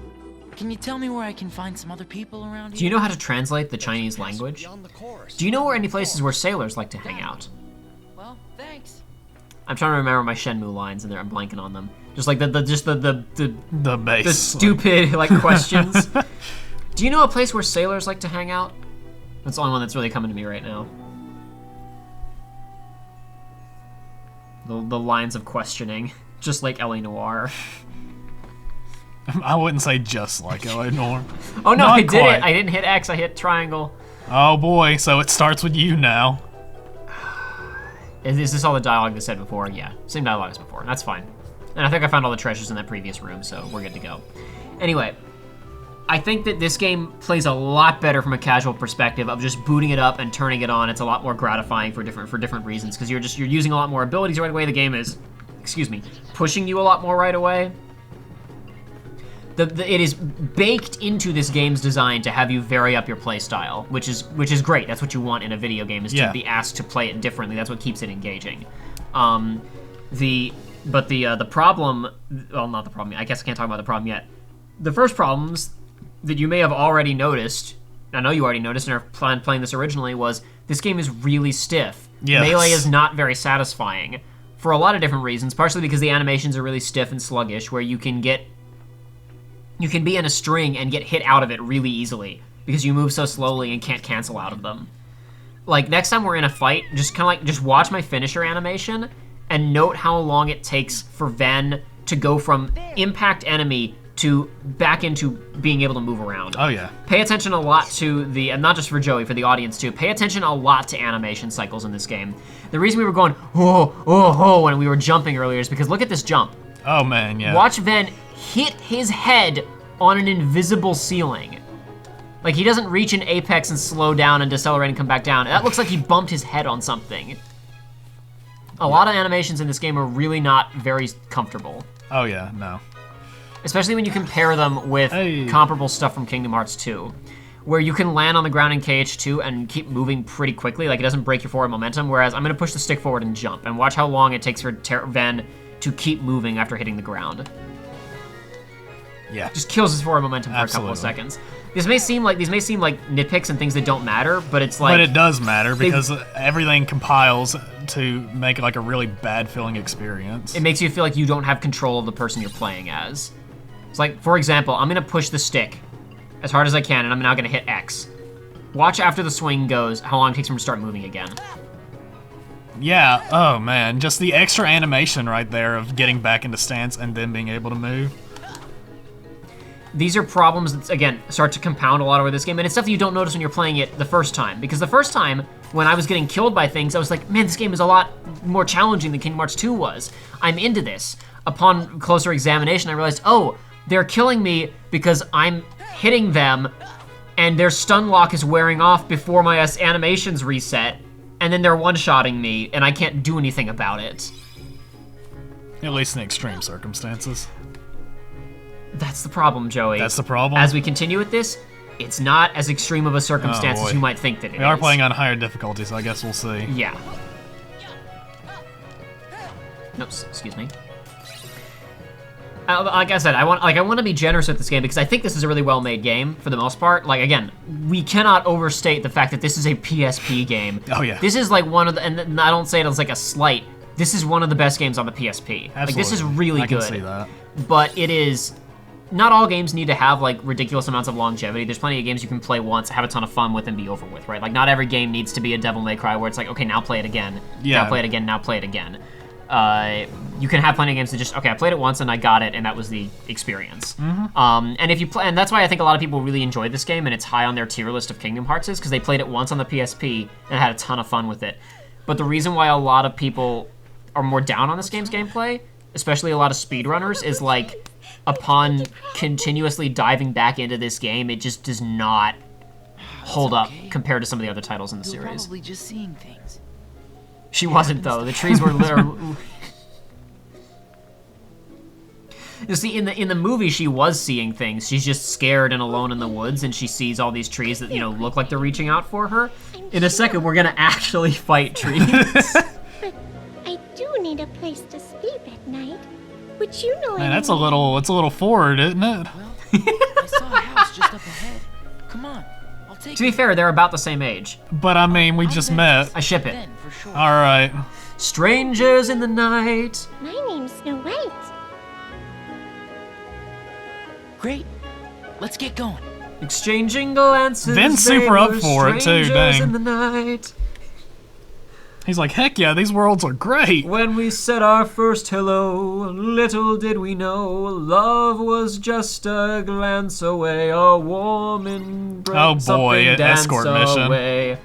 can you tell me where I can find some other people around here? Do you know how to translate the Chinese language? Do you know where any places where sailors like to hang out? Well, thanks. I'm trying to remember my Shenmue lines in there. I'm blanking on them. Just like the base. The stupid questions. Do you know a place where sailors like to hang out? That's the only one that's really coming to me right now. The lines of questioning, just like L.A. Noire. I wouldn't say just like L.A. Noire. Oh no, Not I did quite. it. I didn't hit X. I hit triangle. Oh boy, so it starts with you now. Is this all the dialogue they said before? Yeah, same dialogue as before. That's fine. And I think I found all the treasures in that previous room, so we're good to go. Anyway, I think that this game plays a lot better from a casual perspective of just booting it up and turning it on. It's a lot more gratifying for different reasons because you're using a lot more abilities right away. The game is, pushing you a lot more right away. It is baked into this game's design to have you vary up your play style, which is great. That's what you want in a video game, is to be asked to play it differently. That's what keeps it engaging. The problem, well, not the problem. I guess I can't talk about the problem yet. The first problems that you may have already noticed, I know you already noticed and are playing this originally, was this game is really stiff. Yes. Melee is not very satisfying for a lot of different reasons, partially because the animations are really stiff and sluggish, where you can get you can be in a string and get hit out of it really easily because you move so slowly and can't cancel out of them. Like, next time we're in a fight, just kind of like, just watch my finisher animation and note how long it takes for Ven to go from impact enemy to back into being able to move around. Oh, yeah. Pay attention a lot to the, and not just for Joey, for the audience too, pay attention a lot to animation cycles in this game. The reason we were going, oh, oh, oh, when we were jumping earlier is because look at this jump. Oh, man, yeah. Watch Ven hit his head on an invisible ceiling. Like, he doesn't reach an apex and slow down and decelerate and come back down. That looks like he bumped his head on something. A lot of animations in this game are really not very comfortable. Oh, yeah, no. Especially when you compare them with comparable stuff from Kingdom Hearts 2, where you can land on the ground in KH2 and keep moving pretty quickly, like it doesn't break your forward momentum, whereas I'm gonna push the stick forward and jump, and watch how long it takes for Ven to keep moving after hitting the ground. Yeah. Just kills his forward momentum for a couple of seconds. These may seem like nitpicks and things that don't matter, but it's like... But it does matter, because everything compiles to make it like a really bad feeling experience. It makes you feel like you don't have control of the person you're playing as. It's like, for example, I'm gonna push the stick as hard as I can, and I'm now gonna hit X. Watch after the swing goes, how long it takes him to start moving again. Yeah, oh man, just the extra animation right there of getting back into stance and then being able to move. These are problems that, again, start to compound a lot over this game, and it's stuff that you don't notice when you're playing it the first time. Because the first time, when I was getting killed by things, I was like, man, this game is a lot more challenging than Kingdom Hearts 2 was. I'm into this. Upon closer examination, I realized, oh, they're killing me because I'm hitting them, and their stun lock is wearing off before my animations reset, and then they're one-shotting me, and I can't do anything about it. At least in extreme circumstances. That's the problem, Joey. That's the problem? As we continue with this, it's not as extreme of a circumstance as you might think that it is. We are playing on higher difficulty, so I guess we'll see. Yeah. No, excuse me. Like I said, I want to be generous with this game because I think this is a really well-made game for the most part. Like, again, we cannot overstate the fact that this is a PSP game. Oh, yeah. This is like one of the, and I don't say it as like a slight, this is one of the best games on the PSP. Absolutely. Like, this is really good. I can see that. But it is, not all games need to have like ridiculous amounts of longevity. There's plenty of games you can play once, have a ton of fun with, and be over with, right? Like, not every game needs to be a Devil May Cry where it's like, okay, now play it again. Yeah. Now play it again, now play it again. You can have plenty of games that just, okay, I played it once and I got it, and that was the experience. Mm-hmm. And if you play, and that's why I think a lot of people really enjoyed this game, and it's high on their tier list of Kingdom Hearts, is because they played it once on the PSP and had a ton of fun with it. But the reason why a lot of people are more down on this game's gameplay, especially a lot of speedrunners, is like, upon continuously diving back into this game, it just does not hold up compared to some of the other titles in the series. Probably just seeing things. She wasn't, though. The trees were literally... You see, in the movie, she was seeing things. She's just scared and alone in the woods, and she sees all these trees that, you know, look like they're reaching out for her. In a second, we're gonna actually fight trees. But I do need a place to sleep at night. Which you know. Man, it's a little forward, isn't it? Well, I saw a house just up ahead. Come on, I'll take it. To be fair, they're about the same age. But I mean, we just met. I ship it. Ben, for sure. All right. Strangers in the night. My name's Snow White. Great. Let's get going. Exchanging glances. Ben's super up for it too, dang. In the night. He's like, heck yeah, these worlds are great. When we said our first hello, little did we know, love was just a glance away, a warm embrace. Oh boy, an escort mission. Away.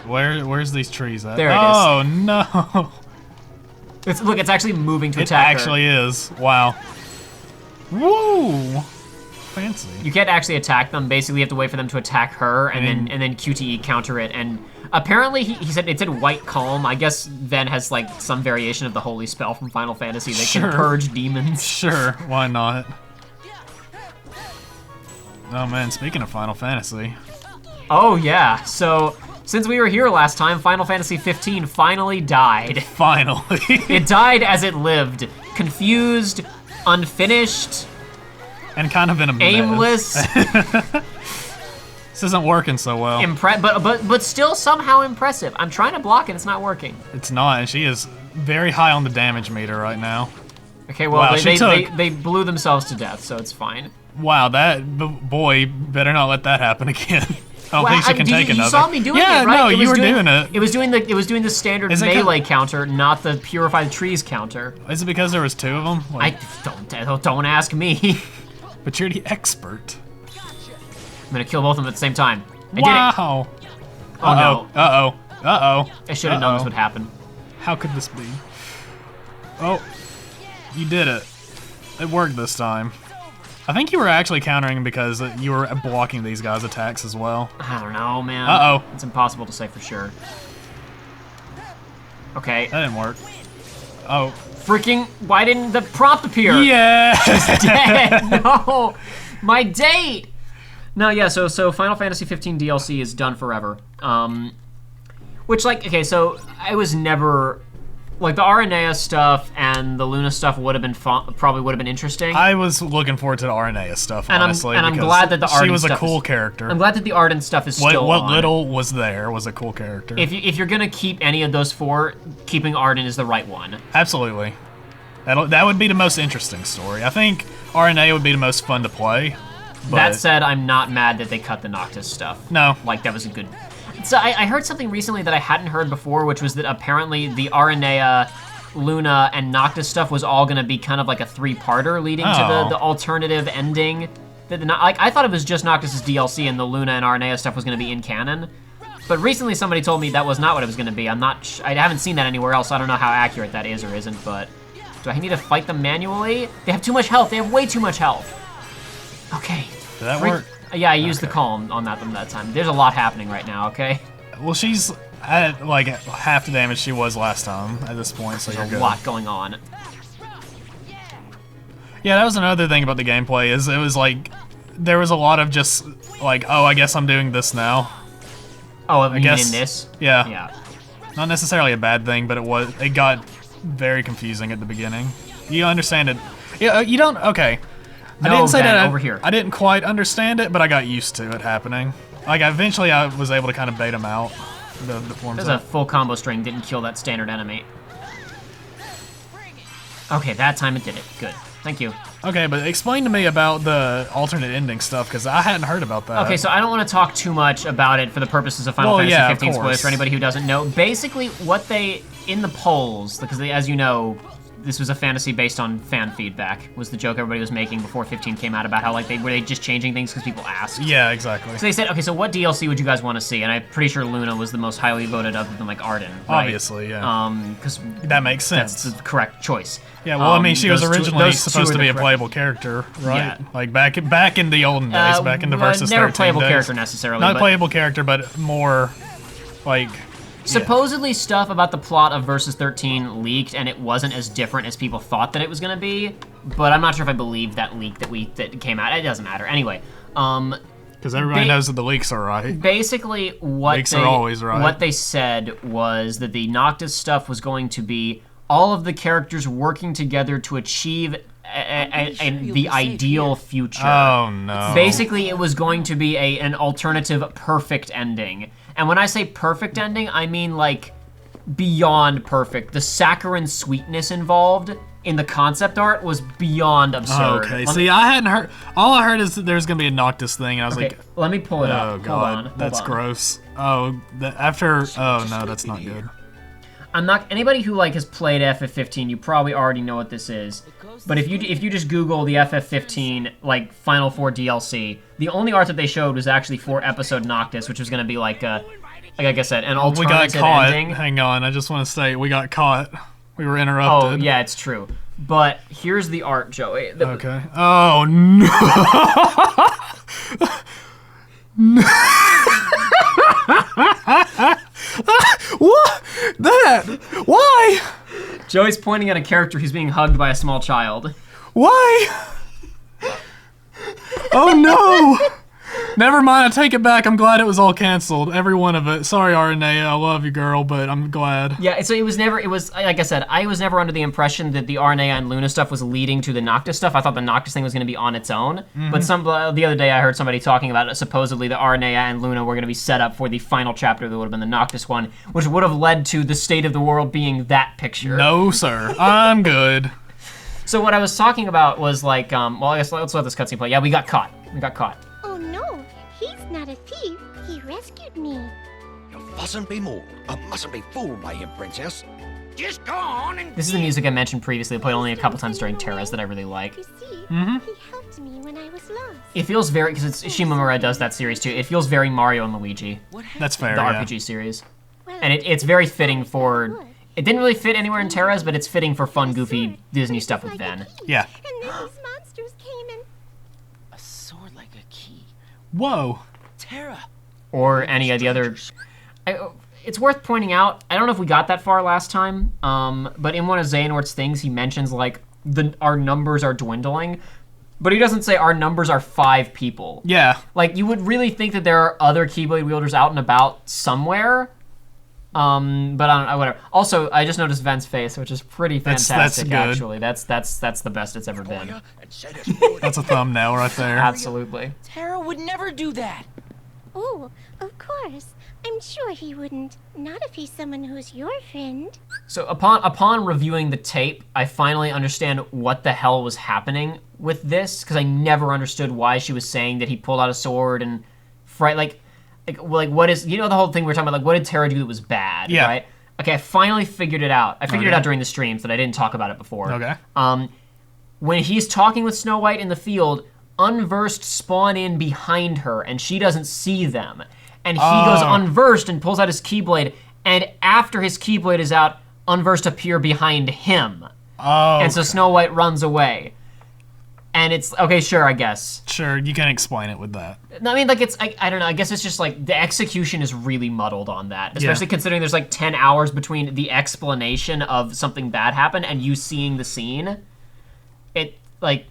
Where's these trees at? There it is. Oh no. Look, it's actually moving to It attack actually is. Wow. Woo! Fancy. You can't actually attack them. Basically, you have to wait for them to attack her, and then QTE counter it. And apparently, he said it said white calm. I guess Ven has like some variation of the holy spell from Final Fantasy that can purge demons. Sure, why not? Oh man, speaking of Final Fantasy. Oh yeah, so since we were here last time, Final Fantasy 15 finally died. Finally. It died as it lived. Confused, unfinished, and kind of in a aimless. This isn't working so well. But still somehow impressive. I'm trying to block it, it's not working. It's not, and she is very high on the damage meter right now. Okay, well, Wow, they blew themselves to death, so it's fine. Wow, boy, better not let that happen again. I don't think she can take another. You saw me doing it, right? No, you were doing it. It was doing the standard melee counter, not the purified trees counter. Is it because there was 2 of them? Like, Don't ask me. But you're the expert. I'm gonna kill both of them at the same time. I did it. Wow. Oh no. Uh-oh. I should have known this would happen. How could this be? Oh, you did it. It worked this time. I think you were actually countering because you were blocking these guys' attacks as well. I don't know, man. Uh-oh. It's impossible to say for sure. Okay. That didn't work. Oh. Freaking, why didn't the prompt appear? Yeah! She's dead! No! My date! No, yeah, so Final Fantasy 15 DLC is done forever. Which, like, okay, so I was never... Like, the Aranea stuff and the Luna stuff would have been probably would have been interesting. I was looking forward to the Aranea stuff, honestly. I'm glad that the Arden she was a stuff cool character. I'm glad that the Arden stuff is still what on. little was there was a cool character. If you're gonna keep any of those 4, keeping Arden is the right one. Absolutely. That would be the most interesting story. I think Aranea would be the most fun to play. But That said, I'm not mad that they cut the Noctis stuff. No. Like, that was a good... So I heard something recently that I hadn't heard before, which was that apparently the Aranea, Luna, and Noctis stuff was all gonna be kind of like a 3-parter leading to the alternative ending. I thought it was just Noctis' DLC and the Luna and Aranea stuff was gonna be in canon. But recently somebody told me that was not what it was gonna be. I haven't seen that anywhere else, so I don't know how accurate that is or isn't, but... Do I need to fight them manually? They have too much health. They have way too much health. Okay. Did that work? Yeah, I used the calm on that time. There's a lot happening right now, okay? Well, she's at like half the damage she was last time at this point, so you're good. There's a lot going on. Yeah, that was another thing about the gameplay, is it was like, there was a lot of just like, oh, I guess I'm doing this now. Oh, I guess in this? Yeah. Yeah. Not necessarily a bad thing, but it got very confusing at the beginning. You understand it. Yeah, you don't, okay. No, I didn't say that over here. I didn't quite understand it, but I got used to it happening. Like, eventually I was able to kind of bait them out. The forms. There's a full combo string, didn't kill that standard enemy. Okay, that time it did it. Good. Thank you. Okay, but explain to me about the alternate ending stuff, because I hadn't heard about that. Okay, so I don't want to talk too much about it for the purposes of Final Fantasy 15 spoilers for anybody who doesn't know. Basically, what they, in the polls, because as you know, this was a fantasy based on fan feedback, was the joke everybody was making before 15 came out about how, like, were they just changing things because people asked? Yeah, exactly. So they said, okay, so what DLC would you guys want to see? And I'm pretty sure Luna was the most highly voted other than, like, Arden, right? Obviously, yeah. Because that makes sense. That's the correct choice. Yeah, well, I mean, she was originally supposed to be a playable character, right? Yeah. Like, back in the olden days, back in the Versus 13 never playable days. character, necessarily. Not playable character, but more, like... Supposedly stuff about the plot of Versus 13 leaked, and it wasn't as different as people thought that it was going to be, but I'm not sure if I believe that leak that came out. It doesn't matter. Anyway, because everybody knows that the leaks are right. Basically, what leaks are always right. What they said was that the Noctis stuff was going to be all of the characters working together to achieve the ideal future. Oh, no. Basically, it was going to be an alternative perfect ending. And when I say perfect ending, I mean, like, beyond perfect. The saccharine sweetness involved in the concept art was beyond absurd. Okay, see, I hadn't heard... All I heard is that there's going to be a Noctis thing, and I was like... let me pull it up. Oh, God, that's gross. Oh, oh, no, that's not good. I'm not... Anybody who, like, has played FF15, you probably already know what this is. But if you just Google the FF15, like, Final 4 DLC, the only art that they showed was actually for episode Noctis, which was going to be, like I said, an alternative we got caught. ending. Hang on, I just want to say, we got caught. We were interrupted. Oh, yeah, it's true. But here's the art, Joey. Okay. Oh, no. No. What? That? Why? Joey's pointing at a character who's being hugged by a small child. Why? Oh, no. Never mind, I take it back. I'm glad it was all canceled. Every one of it. Sorry, RNA, I love you, girl, but I'm glad. Yeah, so it was, like I said, I was never under the impression that the RNA and Luna stuff was leading to the Noctis stuff. I thought the Noctis thing was going to be on its own. But the other day I heard somebody talking about it. Supposedly the RNA and Luna were going to be set up for the final chapter that would have been the Noctis one, which would have led to the state of the world being that picture. No, sir. I'm good. So what I was talking about was like, well, I guess let's let this cutscene play. Yeah, we got caught. We got caught. Oh no, he's not a thief. He rescued me. You mustn't be mauled. I mustn't be fooled by him, princess. Just go on and... This is the music I mentioned previously. I played only a couple times during Terra's that I really like. You see, he helped me when I was lost. It feels very, because it's Shimomura does that series too. It feels very Mario and Luigi, That's fair, the yeah. RPG series. Well, And it's very fitting for, would. it didn't really fit anywhere in Terra's, but it's fitting for fun, goofy Disney stuff with Ven. Yeah. And then these monsters came and... A sword like a key. Whoa. Terra. Or any of the other... It's worth pointing out, I don't know if we got that far last time, but in one of Xehanort's things, he mentions, like, our numbers are dwindling, but he doesn't say our numbers are 5 people. Yeah. Like, you would really think that there are other Keyblade wielders out and about somewhere, but I don't know, whatever. Also, I just noticed Ven's face, which is pretty fantastic, good. actually. That's the best it's ever been. That's a thumbnail right there. Absolutely. Terra would never do that. Oh, of course. I'm sure he wouldn't. Not if he's someone who's your friend. So upon reviewing the tape, I finally understand what the hell was happening with this, because I never understood why she was saying that he pulled out a sword and like what is, you know, the whole thing we were talking about, like what did Terra do that was bad, Yeah. right? Okay, I finally figured it out. I figured it out during the streams, that I didn't talk about it before. Okay. When he's talking with Snow White in the field, unversed spawn in behind her, and she doesn't see them. And he goes unversed and pulls out his Keyblade, and after his Keyblade is out, unversed appear behind him. Oh. And so Snow White runs away. And it's, okay, sure, I guess. Sure, you can explain it with that. No, I mean, like, it's, I don't know, I guess it's just, like, the execution is really muddled on that. Especially considering there's, like, 10 hours between the explanation of something bad happened and you seeing the scene. It, like...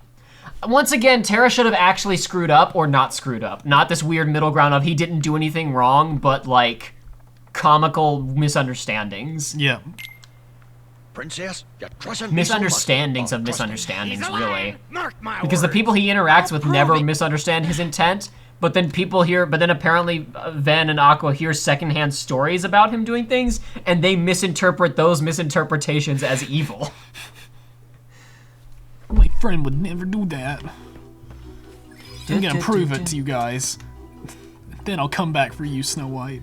Once again, Terra should have actually screwed up or not screwed up. Not this weird middle ground of he didn't do anything wrong, but, like, comical misunderstandings. Yeah. Princess, you trusted Misunderstandings so much. of misunderstandings, really. Mark my Because the words. people he interacts with never prove it. misunderstand his intent, but then apparently Ven and Aqua hear secondhand stories about him doing things, and they misinterpret those misinterpretations as evil. My friend would never do that. I'm gonna prove it to you guys. Then I'll come back for you, Snow White.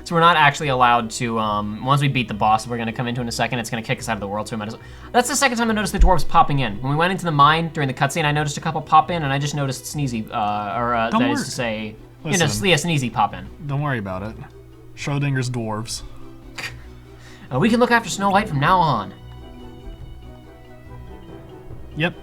So we're not actually allowed to, once we beat the boss we're gonna come into in a second, it's gonna kick us out of the world, so we might as well. That's the second time I noticed the dwarves popping in. When we went into the mine during the cutscene, I noticed a couple pop in, and I just noticed Sneezy, that Don't is worry. to say, Listen. Sneezy pop in. Don't worry about it. Schrodinger's dwarves. We can look after Snow White from now on. Yep.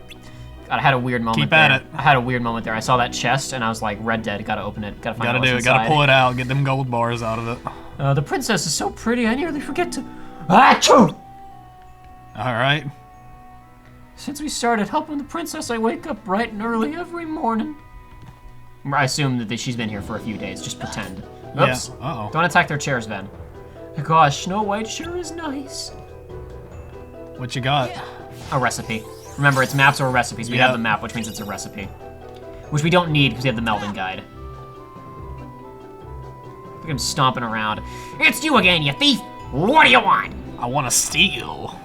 God, I had a weird moment Keep there. at it. I had a weird moment there. I saw that chest, and I was like, Red Dead, gotta open it, gotta find out Gotta what's do it. inside. Gotta pull it out. Get them gold bars out of it. The princess is so pretty, I nearly forget to... Achoo! Alright. Since we started helping the princess, I wake up bright and early every morning. I assume that she's been here for a few days. Just pretend. Oops. Yeah. Uh-oh. Don't attack their chairs, Ven. Gosh, Snow White sure is nice. What you got? A recipe. Remember, it's maps or recipes. We have Yep. the map, which means it's a recipe. Which we don't need because we have the melding guide. Look at him stomping around. It's you again, you thief! What do you want? I want to steal.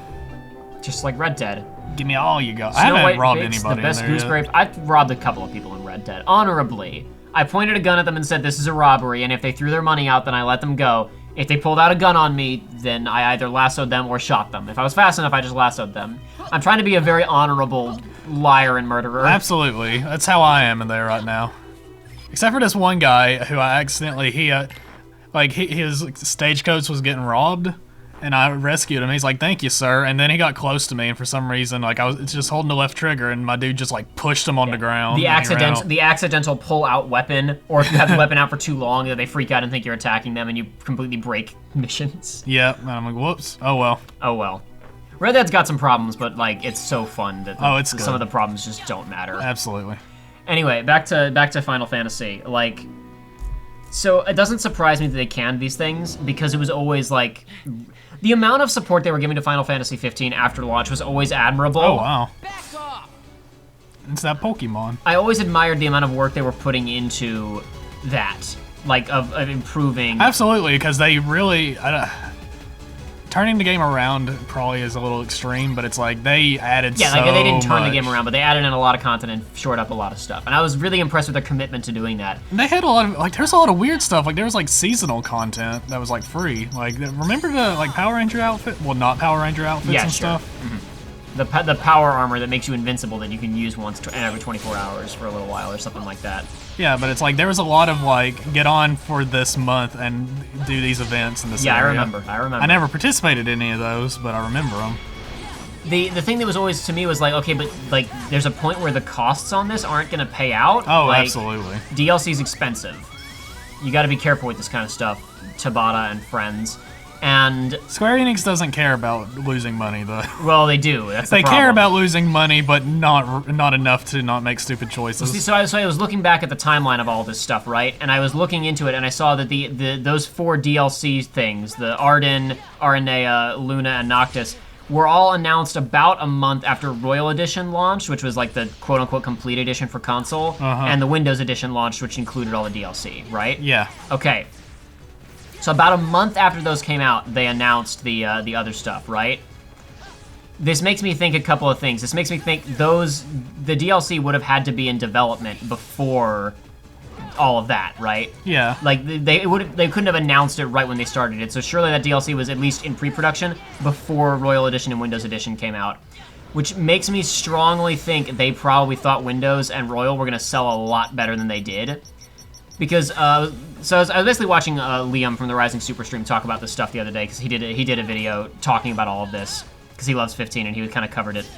Just like Red Dead. Give me all you got. I Snow haven't White robbed bakes anybody the best in there goose yet. grape. I've robbed a couple of people in Red Dead. Honorably. I pointed a gun at them and said, this is a robbery, and if they threw their money out, then I let them go. If they pulled out a gun on me, then I either lassoed them or shot them. If I was fast enough, I just lassoed them. I'm trying to be a very honorable liar and murderer. Absolutely. That's how I am in there right now. Except for this one guy who I accidentally, his stagecoach was getting robbed, and I rescued him. He's like, thank you, sir. And then he got close to me, and for some reason, like, I was just holding the left trigger, and my dude just, like, pushed him on the ground. The and he ran out. accidental pull-out weapon, or if you have the weapon out for too long, they freak out and think you're attacking them, and you completely break missions. Yep, and I'm like, whoops. Oh, well. Oh well. Red Dead's got some problems, but like it's so fun that Oh, it's some good. of the problems just don't matter. Absolutely. Anyway, back to Final Fantasy. Like, so it doesn't surprise me that they canned these things because it was always like the amount of support they were giving to Final Fantasy 15 after launch was always admirable. Oh wow. It's that Pokemon. I always admired the amount of work they were putting into that, like of improving. Absolutely, because they really turning the game around probably is a little extreme, but it's like they added yeah, like so they didn't turn much. the game around, but they added in a lot of content and shored up a lot of stuff. And I was really impressed with their commitment to doing that. And they had a lot of like there's a lot of weird stuff. Like there was like seasonal content that was like free. Like remember the like Power Ranger outfit? Well, not Power Ranger outfits and sure. stuff. The power armor that makes you invincible that you can use once every 24 hours for a little while or something like that. Yeah, but it's like there was a lot of like get on for this month and do these events in this area. I remember. I never participated in any of those, but I remember them. The thing that was always to me was like, okay, but like there's a point where the costs on this aren't going to pay out. Oh, like, absolutely. DLC's expensive. You got to be careful with this kind of stuff. Tabata and friends. And Square Enix doesn't care about losing money, though. Well, they do. That's they the problem. care about losing money, but not enough to not make stupid choices. See, so I was looking back at the timeline of all this stuff, right? And I was looking into it, and I saw that those 4 DLC things, the Arden, Aranea, Luna, and Noctis, were all announced about a month after Royal Edition launched, which was like the quote-unquote complete edition for console, and the Windows Edition launched, which included all the DLC, right? Yeah. Okay. So about a month after those came out, they announced the other stuff, right? This makes me think a couple of things. This makes me think the DLC would have had to be in development before all of that, right? Yeah. Like they couldn't have announced it right when they started it. So surely that DLC was at least in pre-production before Royal Edition and Windows Edition came out, which makes me strongly think they probably thought Windows and Royal were going to sell a lot better than they did. Because so I was basically watching Liam from the Rising Super Stream talk about this stuff the other day because he did a video talking about all of this because he loves 15 and he kind of covered it.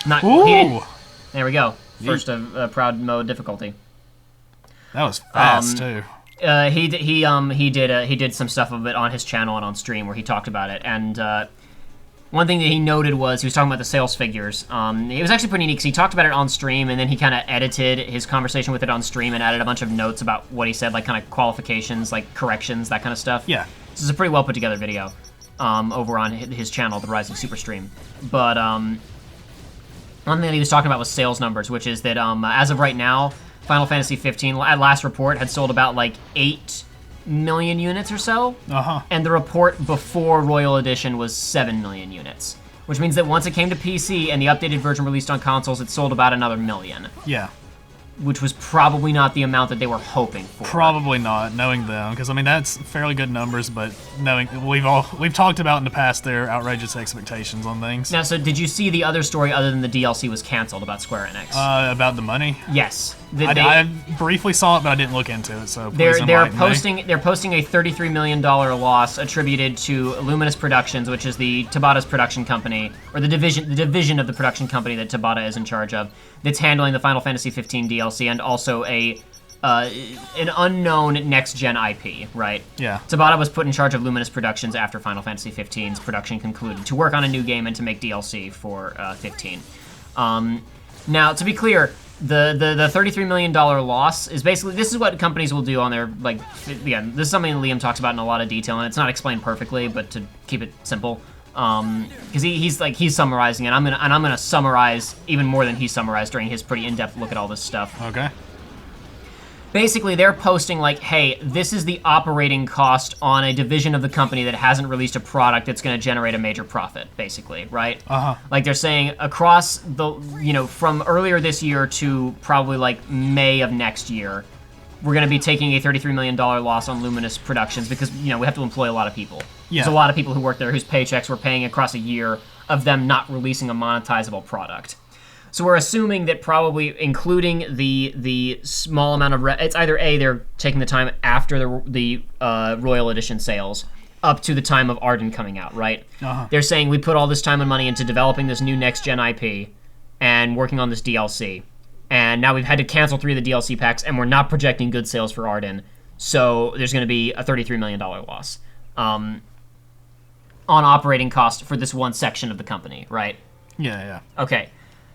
There we go. First of proud mode difficulty. That was fast too. He did some stuff of it on his channel and on stream where he talked about it, and one thing that he noted was he was talking about the sales figures. It was actually pretty neat because he talked about it on stream, and then he kind of edited his conversation with it on stream and added a bunch of notes about what he said, like kind of qualifications, like corrections, that kind of stuff. Yeah. This is a pretty well put together video over on his channel, the Rising Super Stream. But one thing that he was talking about was sales numbers, which is that as of right now, Final Fantasy 15 at last report had sold about like 8 million units or so, and the report before Royal Edition was 7 million units, which means that once it came to PC and the updated version released on consoles, it sold about another million. Yeah. Which was probably not the amount that they were hoping for. Probably not, knowing them, because I mean that's fairly good numbers, but knowing we've talked about in the past their outrageous expectations on things. Now, so did you see the other story other than the DLC was canceled about Square Enix? About the money? Yes. I briefly saw it, but I didn't look into it. So they're posting a $33 million loss attributed to Luminous Productions, which is the Tabata's production company, or the division of the production company that Tabata is in charge of, that's handling the Final Fantasy 15 DLC and also an unknown next-gen IP, right? Yeah. Tabata was put in charge of Luminous Productions after Final Fantasy 15's production concluded to work on a new game and to make DLC for 15. Now, to be clear, the $33 million loss is basically, this is what companies will do on their, like, again, this is something that Liam talks about in a lot of detail, and it's not explained perfectly, but to keep it simple, because he's summarizing it, I'm gonna summarize even more than he summarized during his pretty in-depth look at all this stuff. Okay. Basically, they're posting like, hey, this is the operating cost on a division of the company that hasn't released a product that's going to generate a major profit, basically, right? Like they're saying across the, from earlier this year to probably like May of next year, we're going to be taking a $33 million loss on Luminous Productions because, we have to employ a lot of people. Yeah. There's a lot of people who work there whose paychecks we're paying across a year of them not releasing a monetizable product. So we're assuming that probably including the small amount of it's either A, they're taking the time after the Royal Edition sales up to the time of Arden coming out, right? They're saying we put all this time and money into developing this new next-gen IP and working on this DLC. And now we've had to cancel 3 of the DLC packs, and we're not projecting good sales for Arden. So there's going to be a $33 million loss on operating cost for this one section of the company, right? Yeah. Okay.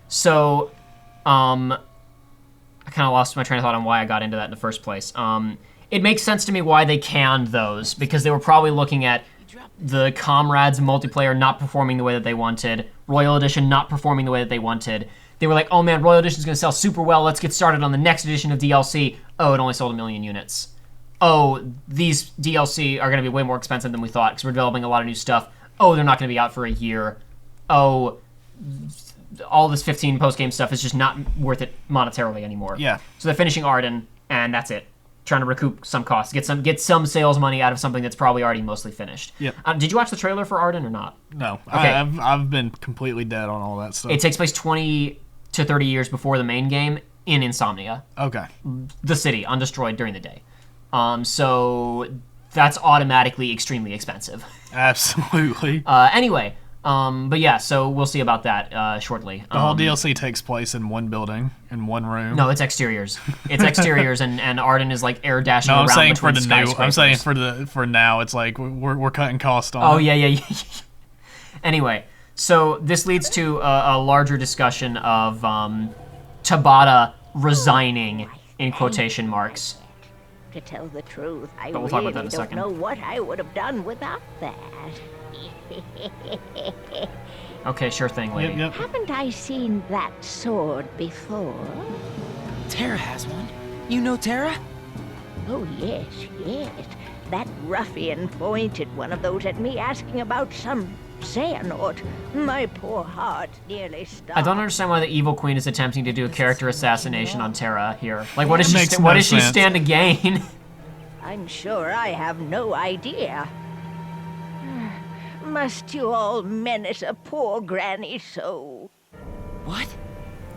So, I kind of lost my train of thought on why I got into that in the first place. It makes sense to me why they canned those, because they were probably looking at the Comrades multiplayer not performing the way that they wanted, Royal Edition not performing the way that they wanted. They were like, oh man, Royal Edition's gonna sell super well, let's get started on the next edition of DLC. Oh, it only sold 1 million units. Oh, these DLC are gonna be way more expensive than we thought, because we're developing a lot of new stuff. Oh, they're not gonna be out for a year. Oh, all this 15 post-game stuff is just not worth it monetarily anymore. Yeah. So they're finishing Arden, and that's it. Trying to recoup some costs, get some sales money out of something that's probably already mostly finished. Yep. Did you watch the trailer for Arden or not? No. Okay. I've been completely dead on all that stuff. It takes place 20 to 30 years before the main game in Insomnia. Okay. The city, undestroyed during the day. So that's automatically extremely expensive. Absolutely. Anyway, but yeah, so we'll see about that shortly. The whole DLC takes place in one building, in one room. No, it's exteriors. It's exteriors, and Arden is like air dashing around between skyscrapers. I'm saying for now, it's like we're cutting cost on. Oh it. yeah. Anyway, so this leads to a larger discussion of Tabata resigning in quotation marks. To tell the truth, I But we'll talk really about that in a don't second. know what I would have done without that. Okay, sure thing, lady. Yep. Haven't I seen that sword before? Terra has one. You know Terra? Oh, yes. That ruffian pointed one of those at me asking about some Xehanort. My poor heart nearly stopped. I don't understand why the evil queen is attempting to do a character assassination on Terra here. Like, what does It makes what no does she sense. stand to gain? I'm sure I have no idea. Must you all menace a poor granny so? What?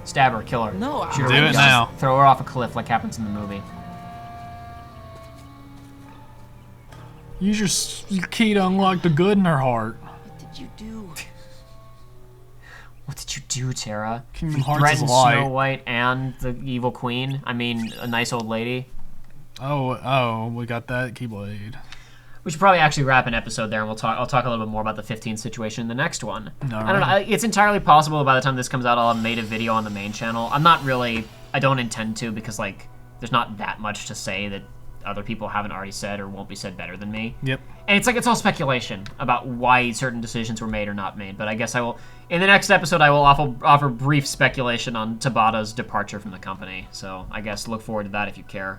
Stab her, kill her. No, Shoot her Do with it guns. now. Throw her off a cliff like happens in the movie. Use your key to unlock the good in her heart. What did you do? What did you do, Terra? Kingdom You Hearts threatened is light. Snow White and the evil queen? I mean, a nice old lady? Oh, we got that Keyblade. We should probably actually wrap an episode there, and I'll talk a little bit more about the 15 situation in the next one. I don't know. It's entirely possible by the time this comes out, I'll have made a video on the main channel. I don't intend to, because like there's not that much to say that other people haven't already said or won't be said better than me. Yep. And it's all speculation about why certain decisions were made or not made. But I guess I will, in the next episode, I will offer brief speculation on Tabata's departure from the company. So I guess look forward to that if you care.